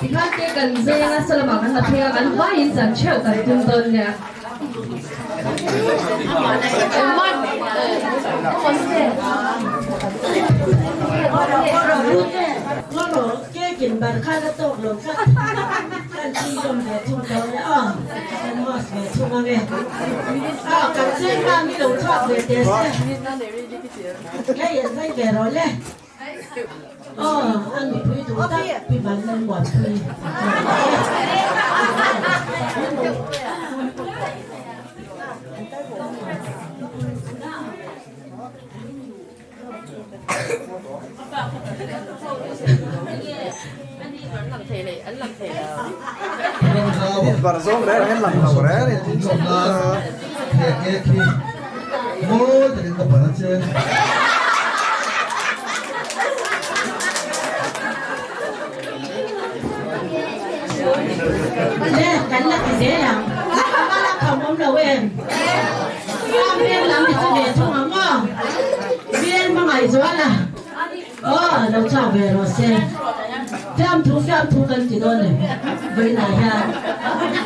Speaker 5: Thì khác cái cần dê là sao mà hắn là thuê hắn vay dần chịu cần tương đơn nha.
Speaker 4: nó đổ cái kiện bàn khai nó tột lồng sắtกันที่ยมเดือดทุ่งเตยอ่ะกันมอสเดือดทุ่งอะไรกันเส้นมามีหลงชอบเดือดเดือดเส้นแค่ยังไม่เดือดร้อนเลยอันนี้พี่ดูตั้งพี่มันเล่นหวานพี่
Speaker 1: Para som đấy là làm nào đấy thì tính som là cái khi mỗi thì cái phần nó chơi
Speaker 4: nè cảnh là cái dễ làm không ông đâu em viên làm thì tôi để trong ống à viên mà ngày gió là đâu cho về rồi xem phim thu cần chỉ đôi này với này ha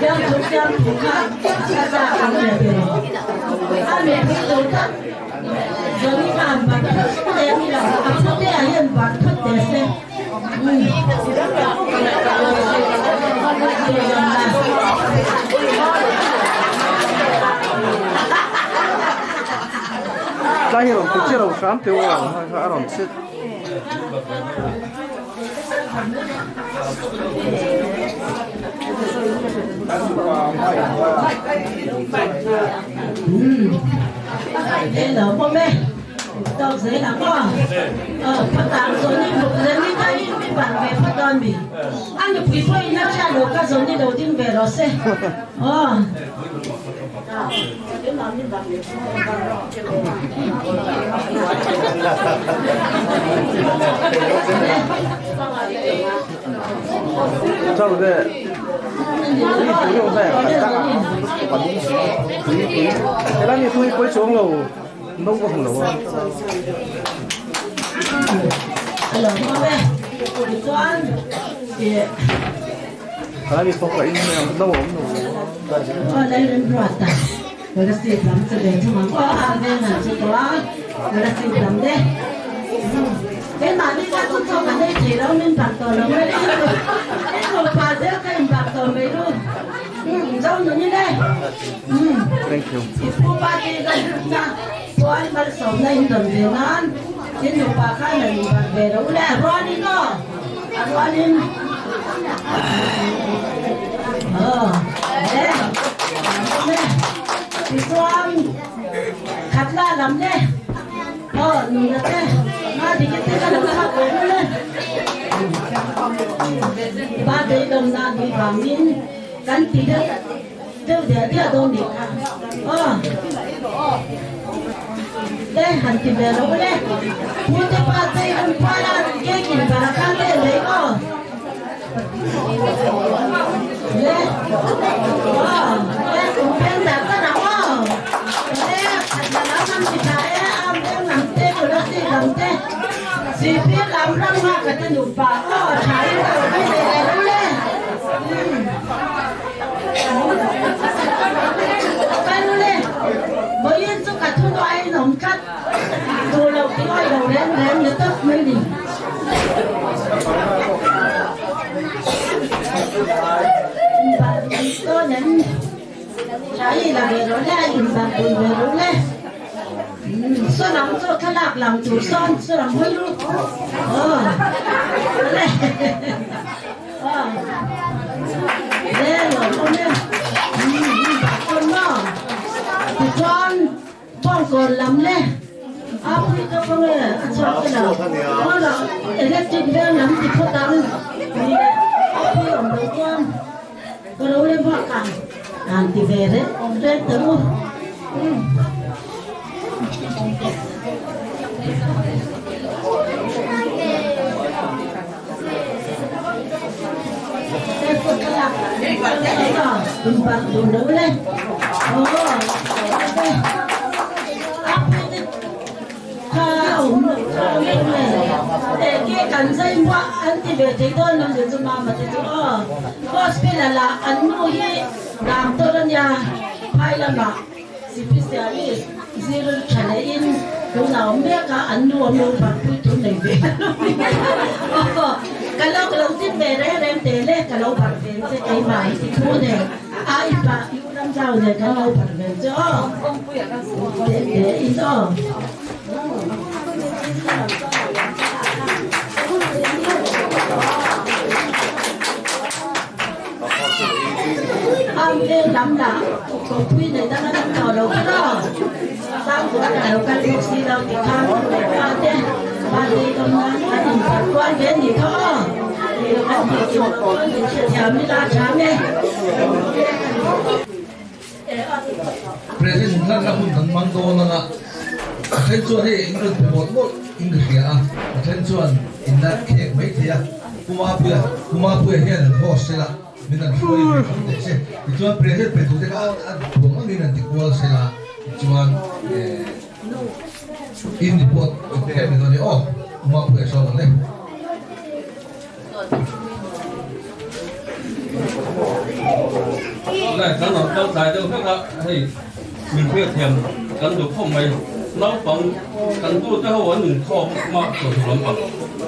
Speaker 4: phim thu khác ra ra ăn về ăn về cái đồ đó rồi đi làm bạc thất để đi làm bạc thất để ăn bạc thất để xem
Speaker 7: Cái hồn thực sự là sáng tiêu là phải làm chết.
Speaker 4: Đây là bố mẹ đâu dễ lắm quá phát tán rồi đi một lần đi tay đi bạn về phát đơn bị ăn được cái phơi nó cha đồ cá rồi đi đầu tiên về rồi xe
Speaker 7: Sao vậy? Cái用在cái đó như tôi quay xuống lầu nông có không lầu à?
Speaker 4: Hello bố mẹ Toán
Speaker 7: Cái đó như không phải nông ống
Speaker 4: đây lên ruột ta rồi là xịt lắm cho để cho mà đây là chỉ có rồi là xịt lắm đấy cái mà đi qua cũng không phải đây chỉ đâu nên bạc tờ nó mới cái một bà dễ cái bạc tờ mấy luôn rau nó như đây
Speaker 7: Thank you.
Speaker 4: thì cô ba đi đây ra cô anh bắt sống này tầm tiền ăn trên một bà khác là bạc về đâu lẽ rồi đi nó rồi đi đấy thì con khát la lắm đấy nụ là thế mà thì cái cái đồng nào cũng lên ba đây đồng nào đi vào miếng cắn tí đấy tiêu để tiêu đồng đi đây hành thì về đâu đấy mua cái ba đây ăn qua là cái gì mà khăn đây lấy đây cũng bên đặt cái nào đây thành là nó năm thì phải làm tên rồi đó thì làm tên gì biết cái tên đủ bà trái cái này là lên cái lên bởi vì cho cả thu loại nồng cắt đồ lâu cái loại đầu đen như tóc mấy đi bạn tôi nhận trái là về rồi đấy bạn về rồi đấy số lòng số khá lạc lòng chủ son số lòng hơi luôn đây rồi con em con nó thì con còn lắm đấy áp đi cho con này cho cái nào nó là để lên trình lên lắm thì có tăng thì áp đi ở đầu con đâu lên hoa càng thì về đấy lên tới luôn Tempat dulu deh. Cái cần dây quá anh thì về thấy tôi làm gì cho mà thì tôi hospital là anh nuôi làm tôi ở nhà hay là mà specialist zero channel in lúc nào biết cả anh nuôi bạc quý tôi này về kalau tin về đấy em để lên kalau bạc về sẽ thấy bài thì thua này ai bạc yêu năm sau này kalau bạc về cho để in đó anh em lắm đã còn quy này đang làm trò đầu cái đó sang của cái đầu cái lúc xí đâu thì khang à thế mà đi còn anh quan đến gì thôi thì anh thì chụp thì chả mới ra chán đấy
Speaker 1: President nan la hun nan man do na na then chuan he England pe bot bot English ya then chuan in that cake mai thia kuma pu he an host la min an free mi kham de se chuan president pe tu te ka an thong min an ti kwal se la chuan in the pot ke mi do ni kuma pu so le
Speaker 8: này cái nó đâu dài đâu khác lắm thì mình biết thiềm cần được không mày nấu bằng cần tu tới hậu mình kho mà rồi lắm bằng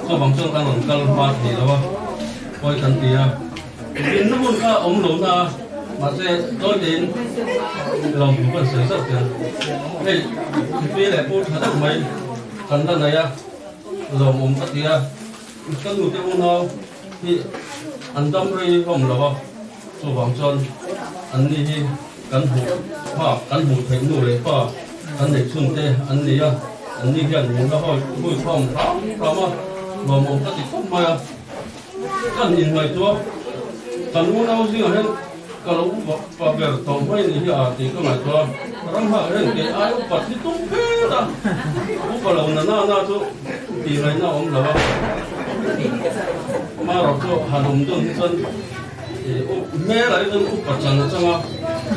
Speaker 8: cho bằng chân đang làm cần hoa thì đó coi cần thì biến nó muốn cả ống lỗ na mà sẽ đôi đến lòng của con sợi rất tiền thì vì lại bút thật mày cần là này lòng ống tất kia cần được cái ống nào thì ăn đâm rồi không là cho bằng chân anh đi cán hủ thấy nụ đấy pha anh để xuân tê anh đi hiện những cái hồi phong mà làm ông ta thì không mà cần nhìn người chúa cần muốn đâu gì hết kalau và việc tổng hay thì thì cái này chúa làm hạ hết cái ai cũng bắt thì tung phê đó cũng phải là na chú thì này na ông là mà rồi cho hà đông đông dân mẹ lại dân úp bát chẳng chẳng à,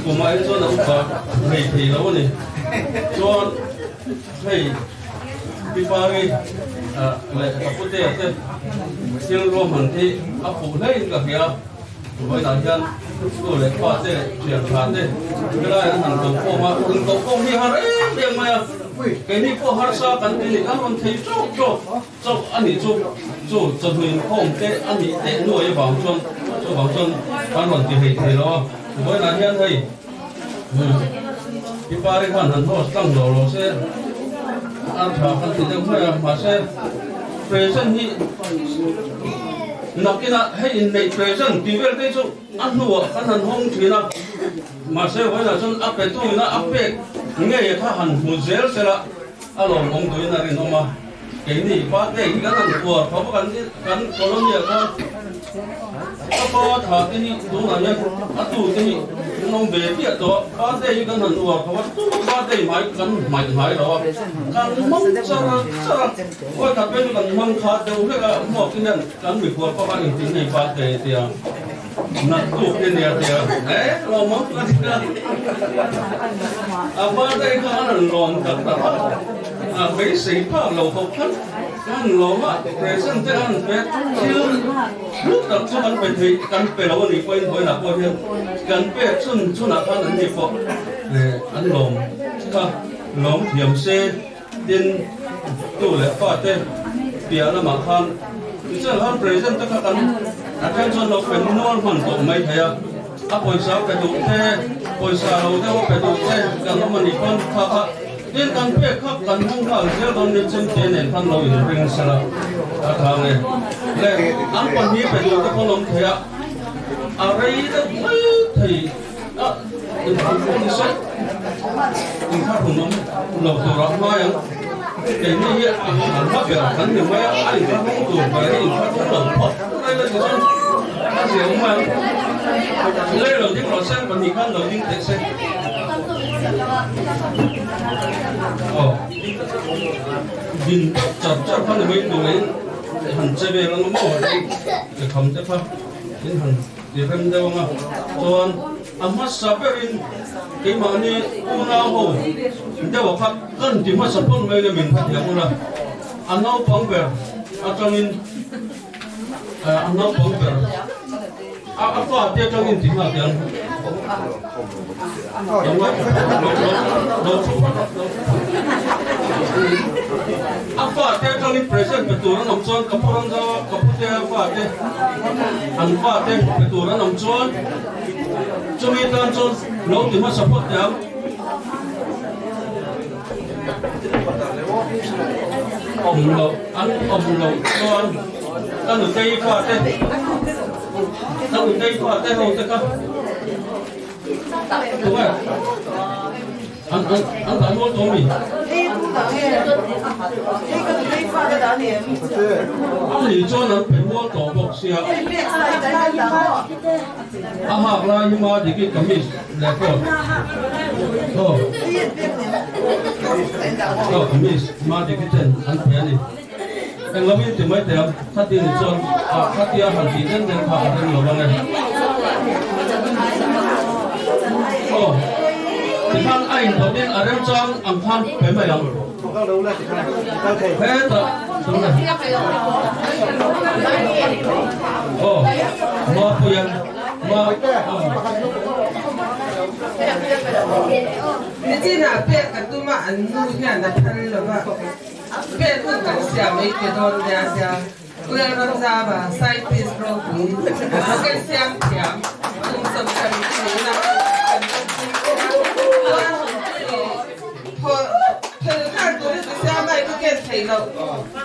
Speaker 8: của mai cho nó úp bát này thì đâu này, cho hay đi qua cái lại tập quốc tế thế, riêng rùm hẳn thì áp phụ lên cả kia, với đại dân rồi lại qua thế chuyển phản thế, cái này hẳn tổng công mà tổng công thì hẳn em mà cái này có hẳn sao cái này anh còn thấy cho anh ấy cho mình không cái anh ấy để nuôi vào cho bằng chân ban quản trị thì lo với là hiện thì cái ba cái khoản hẳn thôi tăng đầu rồi sẽ ăn thảo ăn thịt không phải mà sẽ present thì nó cái là hay này present thì về cái chỗ ăn nuôi ăn hẳn không chỉ là mà sẽ với là chân áp cái thôi nó áp cái nghe thà hẳn một giờ sẽ là alo ông đối là cái nó mà cái này ba cái hẳn của có cái colony có apa thà cái này đúng là nhá, tu cái này nó về biết đó, ba đây cái thằng nuôi,เขาtu ba đây máy đó, cái mông sao coi thật bên cái mông khát đâu cái một cái nhân, cái bị quật các bạn nhìn này ba đây thì nát tu cái này thì đấy, lo mông cái ba đây cái anh lòn thật cái sĩ phá lầu không hết, มันหลงอ่ะเรซันเจ้าอันเป็นชื่อลูกตัดช่างเป็นที่กันเป็นเราหนีไปหอยหนักกว่าเดิมกันเป็นชุนหนักท่านนี่พออันหลงก็หลงเทียมเส้นดินตู้เหล็กฟาดเต้เปียละหมาคันเจ้าท่านเรซันเจ้ากันอาจารย์ชนเราเป็นนวลมันตกไม่เทียอาปอยสาวไปดูเต้ปอยสาวเราได้ว่าไปดูเต้กันมันอีกคนข้าเรื่องการเพื่อขับกันห้องข้าวเจ้าตอนนี้เช่นเจนเนี่ยท่านเราอยู่เป็นสระทางเลยและอันวันนี้ไปดูที่เขาลงเทียอะไรได้ไม่ที่เป็นคนที่ใช้อินข้าวผมเราตัวเราไม่ยังแต่นี่อันว่าเกิดขันหนึ่งไม่ไอ้ที่เขาตัวไปอินข้าวเราพออะไรเลยที่ฉันเสียงมันเลยเราที่เราเส้นวันนี้ขั้นเรายิ่งเตะเส้นดินจับพันธุ์ไม่ดูเลยหันเจ็บแล้วมั่วเลยจะทำจะพักดินหันเดี๋ยวเพิ่มเดี๋ยวมาตอนอามาสับเปรินที่มันนี่อุณาโหเดี๋ยวพักกันที่มาสับปนไม่ได้เหมือนพักอย่างนั้นอันนั้นปังเบอร์อาจารย์อันนั้นปังเบอร์apa dia kami tinggal yang apa dia kami present betulan omcuan kapuran Jawa kaputnya apa dia betulan omcuan cumi tancuan laut di mana support yang omlo tuan kan udah apa dia Tahu dari apa? Tahu tak? Tuh kan? An mau tahu ni? Ni jangan perlu tahu boxnya. Aha, lah yang mah dikit kamis lekor. Oh, kamis mah dikit an piani. Yang lebih itu macam hati ni John, hati hati dan apa yang lawan ni. Oh, dengan ain kemudian ada John angkat pemain yang. Peta, oh, mau yang mau.
Speaker 9: Ni cina pek tu mah anu ni anda perlu apa? Pek tu kan siapa itu don dia dia. Ular don siapa? Side piece roti. Bukan siapa siapa. Tung sampai ni nak. Perhatikan tu siapa itu kan saya.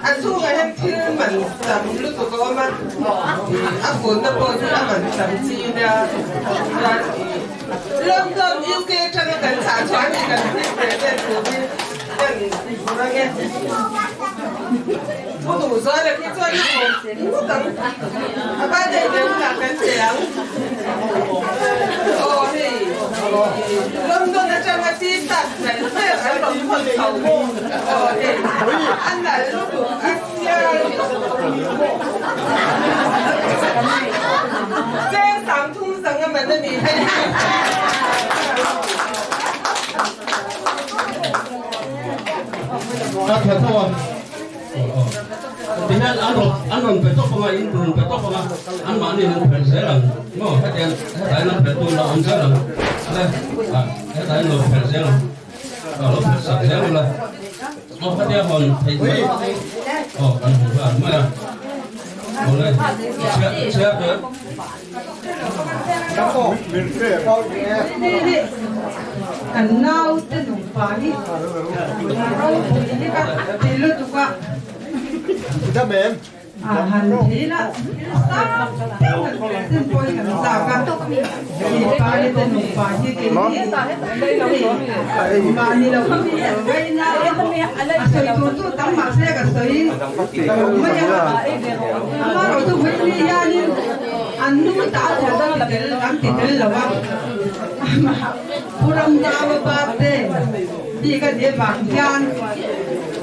Speaker 9: Anu kanที่มันจำรู้ตัวว่ามันฝนตะโกนที่มันจำจีนเนี่ยเริ่มต้นยูเคทำกันสามชั้นกันที่เป็นตัวที่เป็นอะไรเงี้ยผู้ดูซ้อนเลยที่ช่วยผู้ตั้งบ้านเด็กเดินหลังกันเสียงโอ้ยเริ่มต้นจะมาจีนตัดแต่ไม่อะไรหรอกคนเขาโอ้ยอันไหนลูกอันเดียวเจ๊สามทุ่มสังกัดมันจะมีให้
Speaker 8: Tuan. Dengan anon betul pengain turun betul pengain an mana yang berselang. Mau hadiah hadiah betul lah on selang. Hadiah lo berselang. Kalau berselang lah. Oh hadiah on hadiah. Oh kan bukan mana. Boleh. Siapa?
Speaker 9: Ini kenal tenung pagi. Ini kan tilu tu kak.
Speaker 7: Kita mem.
Speaker 9: Alhamdulillah. Tempoi kan sahaja. Pagi tenung pagi kini. Mani lo kami. Kena. Asal itu tamak saya kasih. Amar itu beri ni. Anu tak ada dalam tidur lawak. Puram jauh bate. Dia dia bagian.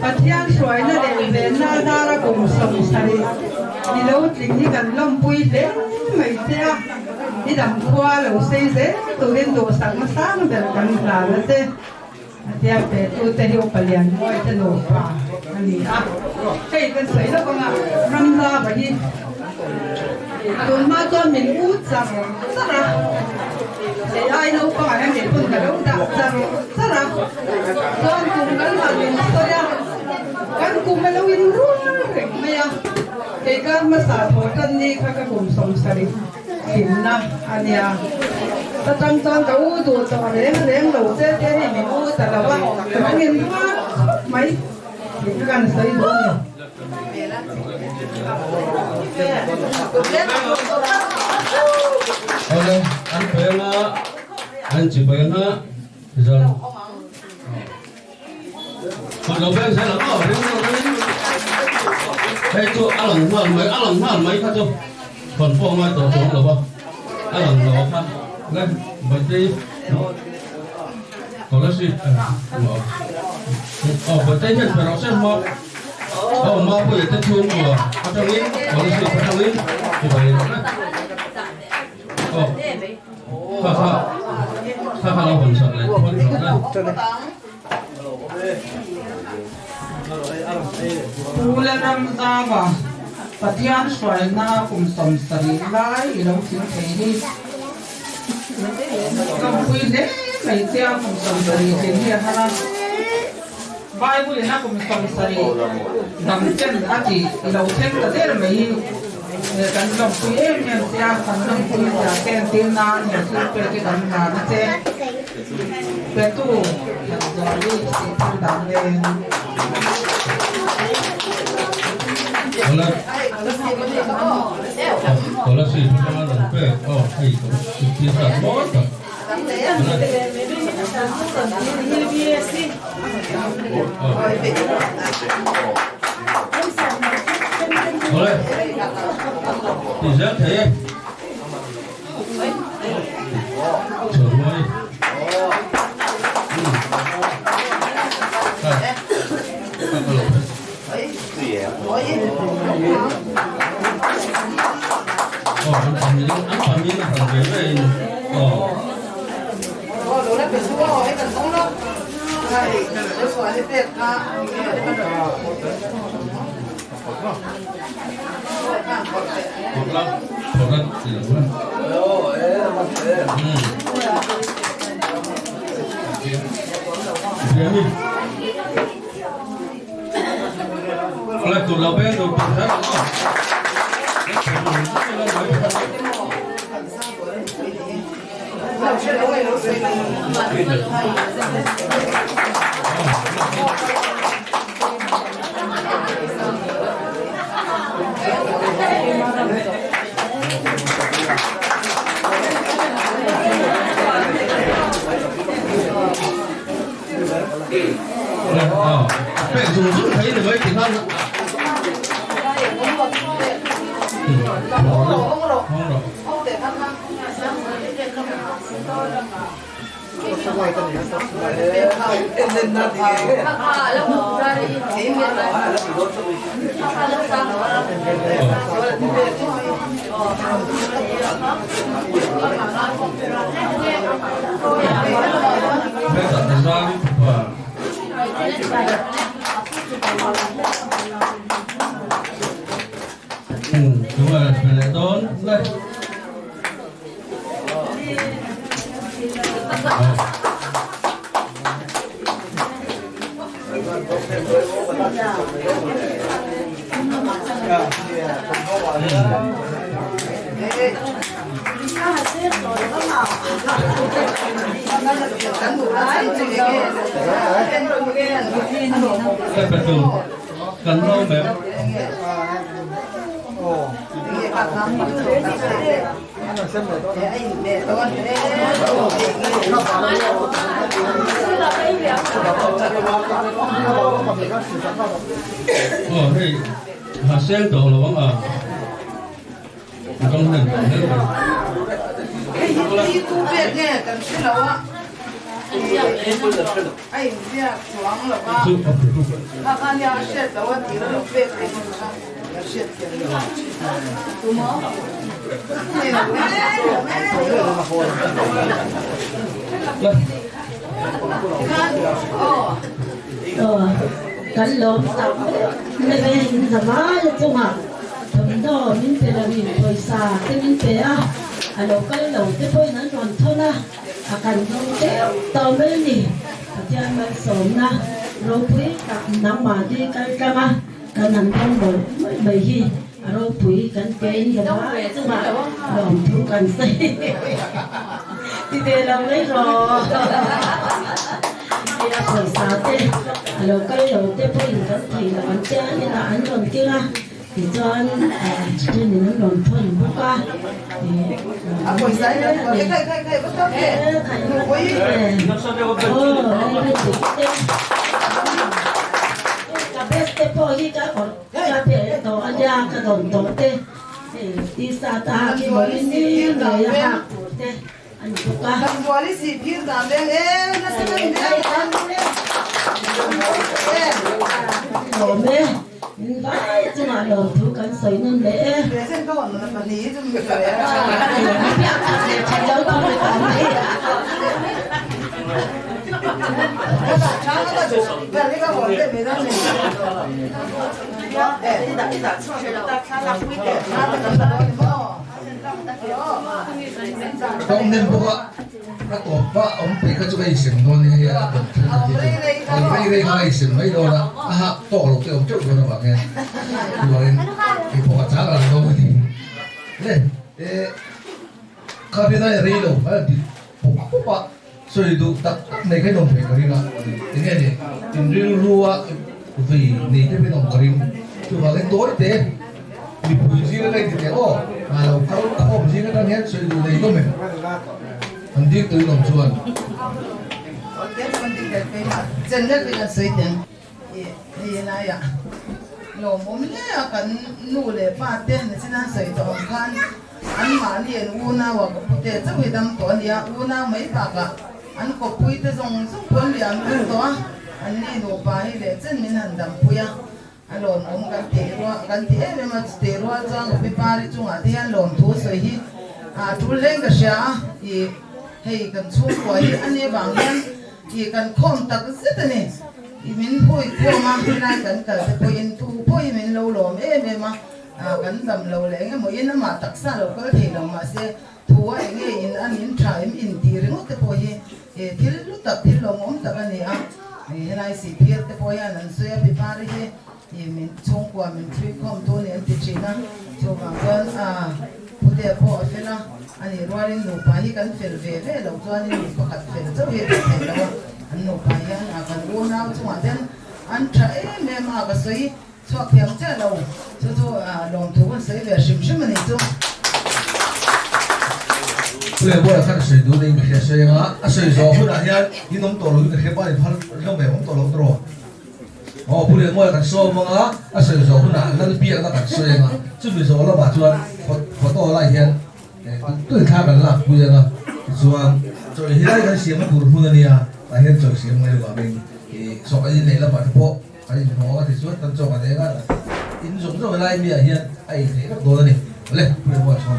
Speaker 9: Bagian soalnya dia benar darah kumsum sari. Di laut tinggi kan lampui deh. Macam di dalam kuala usai tu kan dosa masam berkan lalu deh. เดี๋ยวไปตู้เตลิโอไปเรียนมวยจะโหลดป่าอันนี้อ่ะใช่เป็นสวยแล้วก็งามรำลาไปที่โดนมาจนเหม็นอู้จังสระไอ้เราก็ให้เหม็นปุ่นกระโดดจังสระจนกลุ่มกันมาเป็นตัวอย่างกันกลุ่มมันวินรู้ไม่ยังเอกมาสาธุกันนี่ข้าก็ผมสงสัยเห็นนะอันเนี้ยถ้าตั้งตอนกับอู้ตัวต่อเลี้ยงเราเจ๊ให้เหม็นอู้แต่เราว่าแต่ไม่เห็นว่าไหมเห็นกันใส่ดูเนี่ย
Speaker 8: Oleh an pena an chỉ pena rồi còn đầu bên sẽ là có ở đây đây chỗ ăn lần mấy khác chỗ còn phong mai tổ xuống được không ăn lần đó khác lên bật đi còn là gì bật tay nhận phải nó xem mà mà bây giờ tên chuông của phát trong linh còn là gì phát trong linh thì vậy đóถ้าเราผลสดเลยผลสดเลย
Speaker 9: ดูแลรำตาบ่าปฏิญาณสวยหน้าคุมสมสรีไล่เราสิ่งที่ก็คุยเล่ไม่เจ้าคุมสมสรีสิ่งที่ฮาราบายบุญนะคุมสมสรีดำเช่นอาทิเราเช่นกระเดื่องไม่กันลงคุยเองเนี่ยเจ้ากันลงคุยจากแกนตีนานเนี่ยคือเป็นที่กันมาเจ้เป็นตู้อย่างจอรี่สิ่งที่ดำเลย
Speaker 8: Kalau sih pertama sampai hey kita semua boleh tidak thế anh làm gì là thằng bé này
Speaker 9: đồ nó bị xua ấy cần không đâu này nó xua thì tiệt ha
Speaker 8: một lần thì là luôn Oleh tu lawan tu pasal Mẹ dùng giúp thấy được mấy tiền không? Không rồi. Đúng rồi, phải là tốt đây. Cái betul cần lâu mềm. Hey, hasil tu lah bang ah. Trong hình này.
Speaker 9: Itu biarnya kan selawa. Ay, dia suang lah pak. Makan yang asyik, lawan tidak lebih. Asyik. Cuma.
Speaker 4: กันลมตับไม่เป็นสบายจังหวะทำต่อมินเตลวินคอยซาเตมินเตะอันเราก็เราจะพูดนั้นก่อนเท่านะอาการต้องเจ็บต่อไม่นี่อาจารย์มาสอนนะเราพูดกับน้ำมาที่กันกันมากันนั้นต้องบอกไม่ฮีเราพูดกันเก่งจังหวะจังหวะลองทุกันสิที่เดี๋ยวเราไม่รอrồi sao thế? Lúc cái đầu tiên tôi nhìn thấy thì là anh cha như là anh còn kia thì cho anh trên này nó còn thôi bút qua thì
Speaker 9: buổi sáng đây thầy bắt đầu kể
Speaker 4: thầy ôi cái best po gì cả còn cái thế tổ anh ra cái đồn tổ thế đi xa ta khi mới đi người ha thế anh bút qua
Speaker 9: làm gì đi xịt kia làm đen em nó sẽ làm đen
Speaker 4: rồi mẹ vãi chứ mà đồ thứ cắn sấy nên mẹ
Speaker 9: bé xem câu hỏi là quản lý cho mình rồi á
Speaker 4: cháu con phải quản lý
Speaker 9: các bạn cháu nó là chủ về cái câu hỏi để về ra này để đi đặt ta khá là quý để ta đặt đó thì có
Speaker 1: trong nên bố các tổ ba ông bị các chỗ cái sinh non này à ông bị cái sinh mấy đô là tổ lục cái ông chỗ đó là bạn nghe rồi thì bố cả trả là đâu thì lên cà phê này rì đâu phải thì bố ba rồi đủ tất này cái đồng phải cái gì thế nghe đi tìm riêng rùa vì này cái đồng cái gì chứ mà cái tối thế thì bùi gì cái này thì thế ô mà đâu không gì cái đó hết rồi đủ này có mình anh đi từ đồng chuan
Speaker 9: cái con đi cái mà chân đất cái sấy tiền thì này à lỗ mồm lẽ cần nụ lẽ ba tiền thì xin anh sấy cho ông khan anh mà liền u na và có thể cho người đâm tuổi thì u na mấy bạc à anh có bùi tới dùng giúp quân liền cũng đó anh đi nụ bài để chân mình hành đâm bùi à anh lồn ông cái tiền mà tiền rồi cho người bị ba đi chung à thì anh lồn thua sấy hi chú lên cái sao thì hey kan chung ko hi ani bang yan hi kan khom tak zet ni i min poi ko ma nai kan kal te poin tu poi min lo lo me ma kan dam lo le nge mo yin ma tak sa lo ko the lo ma se tu wa nge in an in trai in ti ring te poi hi e til lu tak til lo mom tak ani a he nai si pier te poi an an so ya bi pare hi i min chung ko min tri khom to ni an ti china so bang kan pude po afela ani roarin no pa hi kan fel ve ve lo chuan ni ko khat fel zo hi te lo an no pa hi an kan go na chuan den an tha me ma ka soi chuak thiam cha lo chu lom thu kan sei ve sim sim ani chu
Speaker 1: bây giờ khăn sợi đu đi cái sợi ngã sợi gió hôm nay nhá đi nông tổ lúa cái bao nhiêu phân không phải nông tổ lúa rồi bây giờ mỗi cái số mà sợi gió hôm nay nó bị nó cái sợi ngã chứ bây giờ nó bảo chuan có to lại hiện tôi khai bản lạc bây giờ là chuan rồi hiện nay cái xiêm bùn bùn này à tại hiện rồi xiêm này là mình thì số cái này là bản bộ cái gì nó thì suốt tận trong cái đấy là in dụng rồi lại bây giờ hiện ai thấy các đồ này lên bây giờ mọi người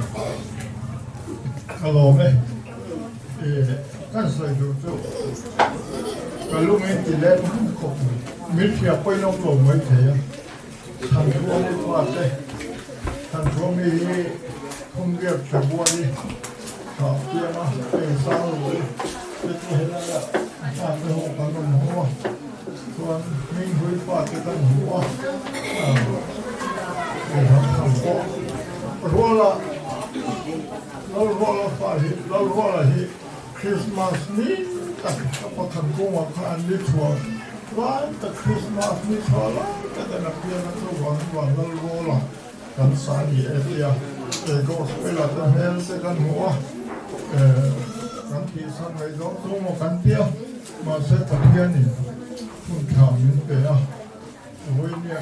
Speaker 2: Hello, mate. Kan sai du chu. Kalu me ti le ko. Mil fi apoi no ko mai the ya. Thang ro ni pa te. Thang ro mi không ge cha bo ni. Ka ti ma pe sa ro. Te tu he la la. Ta pe ho ka no ho. Tuan min hui pa te kan ho. Ro laเราคริสต์มาสนี้แต่พอทำกุ้งว่าอันนี้ชัวร์ว่าแต่คริสต์มาสนี้ชัวร์แล้วแต่นักเรียนนักเรียนวันเรารู้ละกันสายเอเดียก็สเปล่าแต่เฮลส์กันหัวกันที่สังเกตเราตัวมันกันเดียวมาเสร็จตะเกียนนี่คุณข่าวมินเตะโอ้ยเนี่ย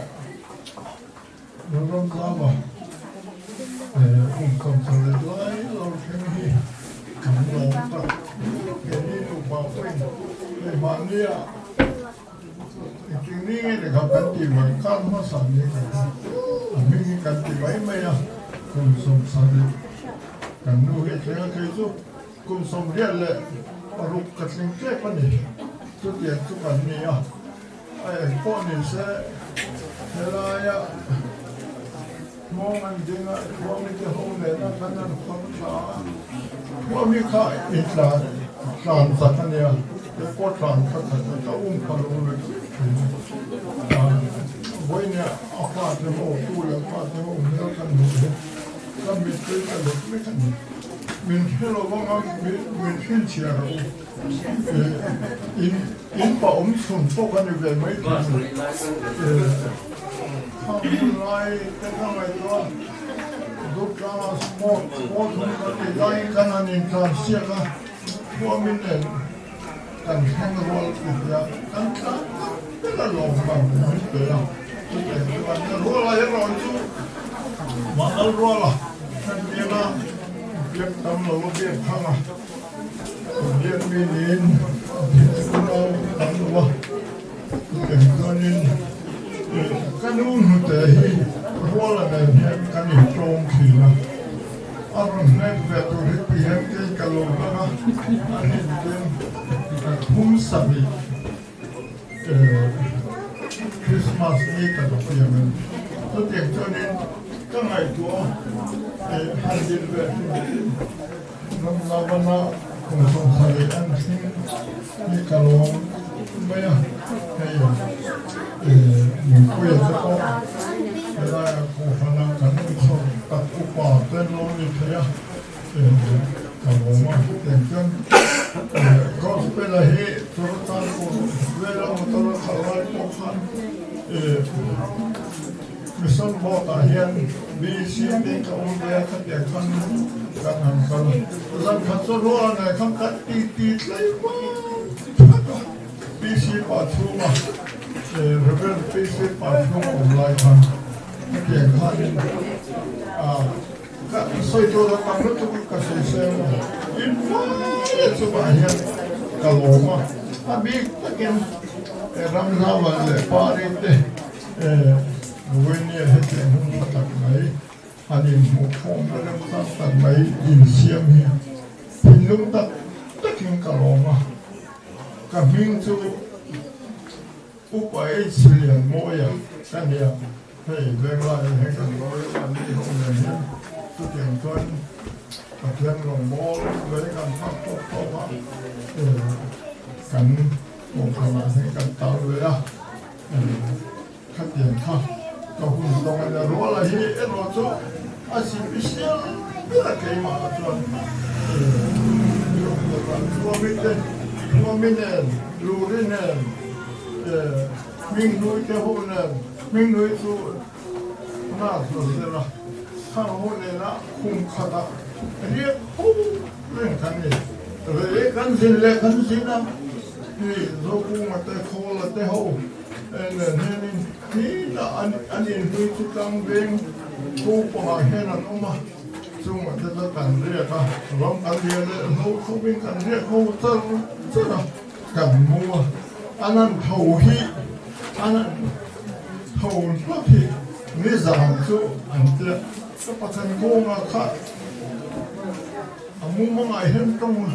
Speaker 2: เราต้องทำคนสลิดไล่เราเช่นนี้กันเราตัดเดี๋ยวนี้ถูกบอกเป็นในบ้านเนี่ยจริงนี่นะครับกันที่ไว้การมาสั่งนี่กันไม่มีกันที่ไว้ไหมอ่ะคุณสมสลิดกันนู้นเห็นไหมคือจุคุณสมเรียนเลย ruk katling ke pani tu tiang tu kan ni ai ko ni se helaya mong an dinga mong ni ho le na kanan khom sa wa mi kha itla tlan sa kan ya ke ko tlan sa ta pa lo le voi ne a fa de ho tu le fa de ho ne kan ni kan mi tu ka lo mi kan min hello wang min hin chia ro in pa sun po kan ni ve mai ta lai te ka mai to do ka small ka dai kan an in kan sia ka po min ne kan hang ro ya kan ka la lo ma ni te ya kan ro la ya ro chu ma al ro la kan ni na Yep, I'm a little bit hung. Get me in. Kanun hutei ruolan kanin tongkina. Arun näkvetu hippien keikkaluvana. Anitten humsavi. Christmas niitä topiemen. Totien toinen kangai tuo. Hadir Ramlavana konsum hari anjing ni kalau banyak kayak mungkin itu kalau aku pernah kan itu tak upah dan lain kayak kalau mah mungkin kau sepelahi turutan pun bela motor kalau kau kan misal bawa tahian bisi ni kau dia kerja kan kan dan kantor luar ni kan titi lagi bisi pacuma rebel bisi pacuma mulai kan kerja kan kan saya tu orang tu kasih saya info itu banyak kalau mah tapi takin Ramzawan lepari deh When you hit the moon at night, and in home, and my in Siam here, he looked at taking Kaloma, coming to Upa 8 million Moya, and yeah, hey, very like a heck and royal and the home and him, to the Antoine, a general ball, very unpopular, can walk on, I think, and Talia, and cut the entire. Kau pun dengan rola ini erojo asyik bisnya bila kemana tuan, dua minen, lurinen, minggu itu honen, minggu itu nak selesai, kalau honen nak kata dia lengkan ni, lengkan sini nak, ni zogu mata kau latih ho. Ni anin hui tukang beng kupa henan oma cuma kita kan dia kah rom kan dia le no kubing kan dia ko ter kan mua anan tauhi anan taun papi ni zaman tu ante sepatan konga ka amu mengai hen tong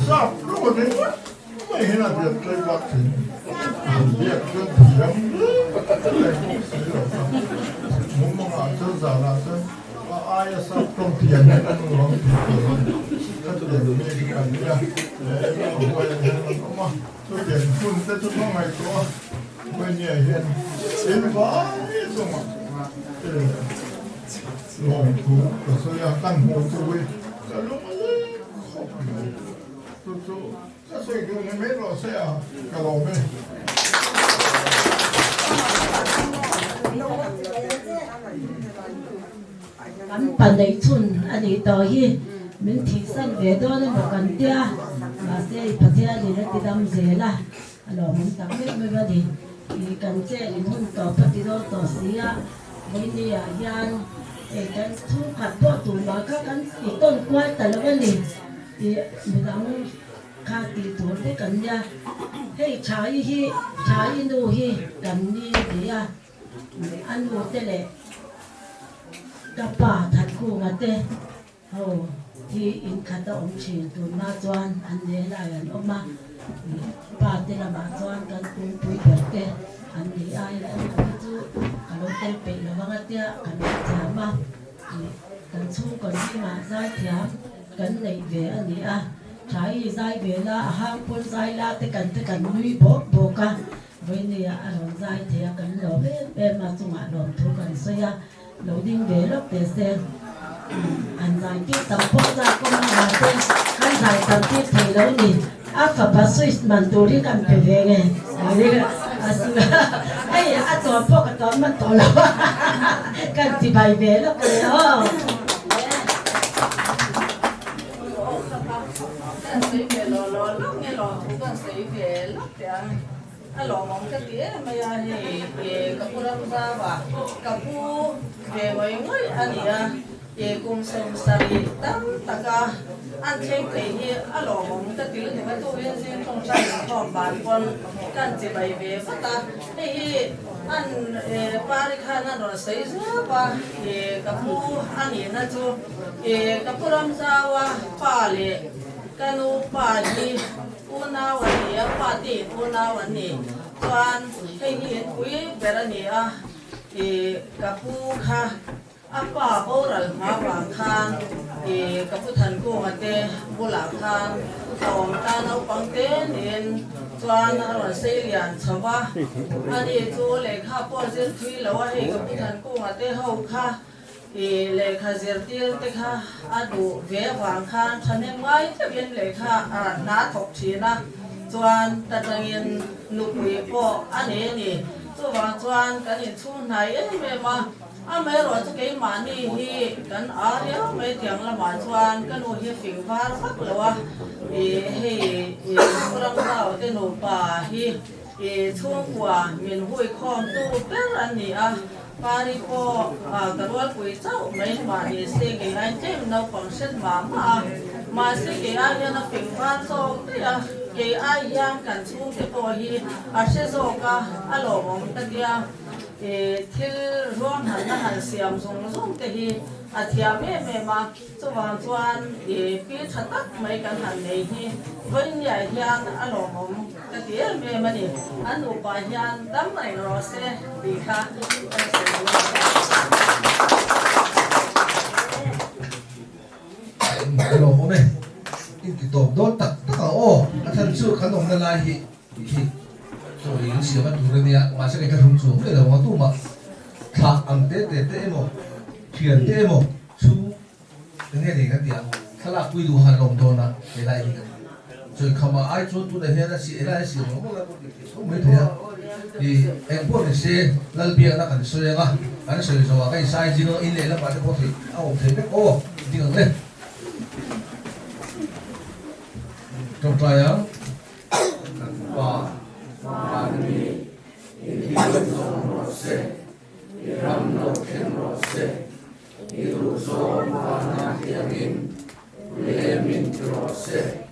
Speaker 2: sap lo ni mai henan dia terlewat dia kan diam mungkin ada jalan ayah sabtu diam kan orang kan dia kan dia rumah tu dia pun tu mengai tu banyak yang ini semua longku saya kan mau tu kalau tu saya guna melo saya kalau
Speaker 4: Kan pandai chun ani to hi min thi san ve do na kan tia ma se pathia ni ra ti dam je la alo mun tak me ba di i kan che in hun to pati do to sia mai ni ya yan e kan thu khat po tu ma ka kan i ton kwai ta la ni i mi dang kha ti tu te kan ya hei chai nu hi kan ni dia an nu te le กับป่าถัดคู่มาเต้โอ้ ที่อินคัตองเชียตุนมาจวนอันเดียลายันออกมาปาเตละมาจวนกันปุยปุยเด็กอันนี้ไอ้แล้วกันจูกันเราเต็มไปแล้วว่าเตี้ยกันเทียมมากันชูกันที่มาใจเทียมกันในเวอันนี้ใช้ใจเวลาห้างพ้นใจลาแต่กันนุยโบกันวันนี้อารมณ์ใจเทียกันเราเป็นมาจุงอารมณ์ทุกันเสียเราดิ้งเวลเตเซนอันใจที่ตั้งพอจากก็มาเต้นอันใจตั้งที่เทแล้วนี่ฝับสุดมันตัวที่กันเป็นยังไงอะไรไอ้ตัวพวกตัวมันตัวแล้วกันที่ใบเวลก็เลย
Speaker 9: Sei velo lo nghe lo tu kan sei velo tia alo mong ka tie maya he kapura ba ba kapu ve ngoi ania kum som sari tam taka an theng te hi alo mong ka til ne ka tu yen sin thong sai thom ban kon kan chi bai ve fata hi an pari khana ro sei za ba kapu ani na chu kapuram zawa pa le kanu pa di una wani pa ti una wani tuan hei hi kui berani kapu kha apa oral ma wang khan kapu than ko ate bola khan tom ta nau pang te nin tuan ron selian chawa ani chu le kha po zel thui lo hei kapu than ko ate ho kha le kha zer tir te kha adu ve wang khan thane mai te bien le kha na thok thina chuan tatangin nupui po ane ni chuwang chuan kan in chu nai me ma a me ro chu ke ma ni hi kan arya me tiang la ma chuan kan u hi fing var phak lawa he kurang dau te no pa hi chung kwa min hui khom tu per an ni pari po karwal pui chau mai ma ni se ke ai tem no function ma se ke ai na ping van so ya ke ai yang kan chung te po hi a se zo ka alo mong ta dia thil ron han na han siam zong te hi a thia me ma chuwang chuan pi thatak mai kan han nei hi voin ya hian alo mong ta dia me mani anu pa hian dam mai ro se di kha
Speaker 1: Hello, ome. Ini top dot tak oh. Asal su kan dong na lahi. So ini siapa turun dia masa kita rumsu. Kita waktu mak tak ante te mo, kian te mo. Su ini ni kan dia. Kalau aku itu halom dona, elai kan. So kama ai tu dah hena si elai si mo lah. So mereka ya. Di engkau ni se lalbiak nak kan so yang kan so kai sai jino ini lah pada kopi. Oh, tinggal deh. Trong trial và ni ilam rose iram no ken rose iruzo mana yamin lemin rose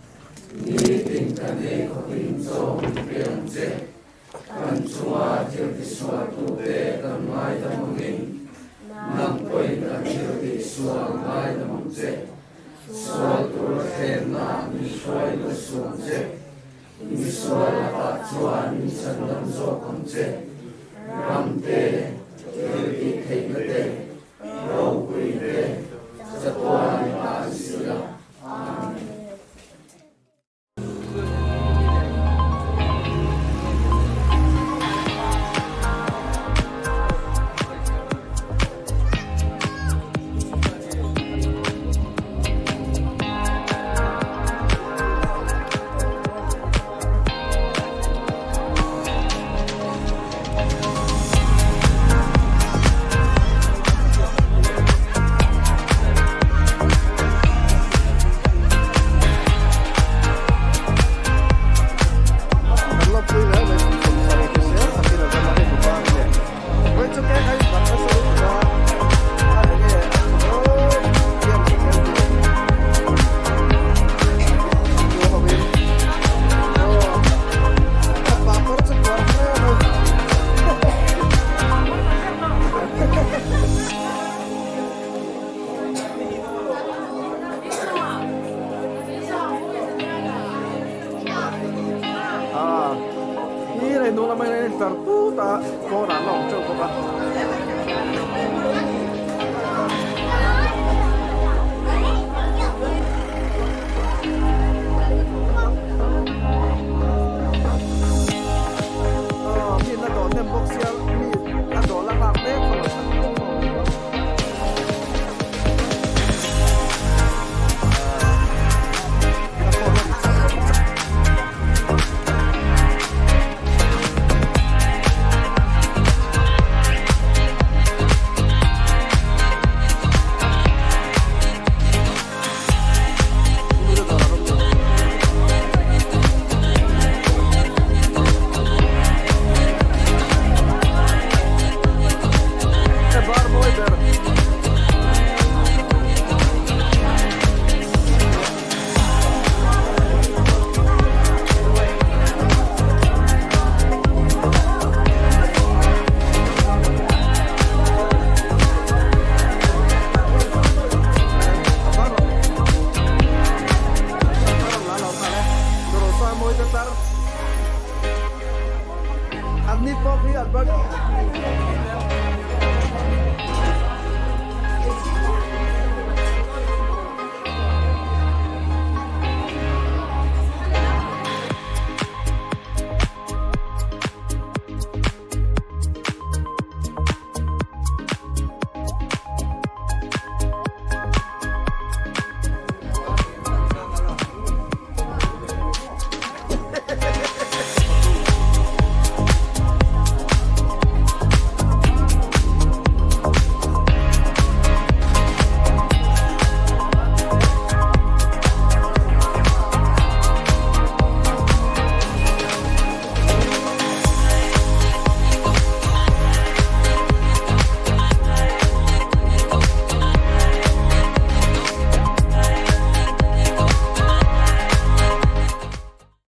Speaker 1: ni tinkane ko inzo pianze kan chua tir diswa tu be kan mai da mongin nang poi kan tir diswa mai da mongze suatu tema miswai lusunze miswai patuan misandam zokonze ramte kiri kekete raukuite satuan pasila amin.
Speaker 7: ta có là lòng châu có ba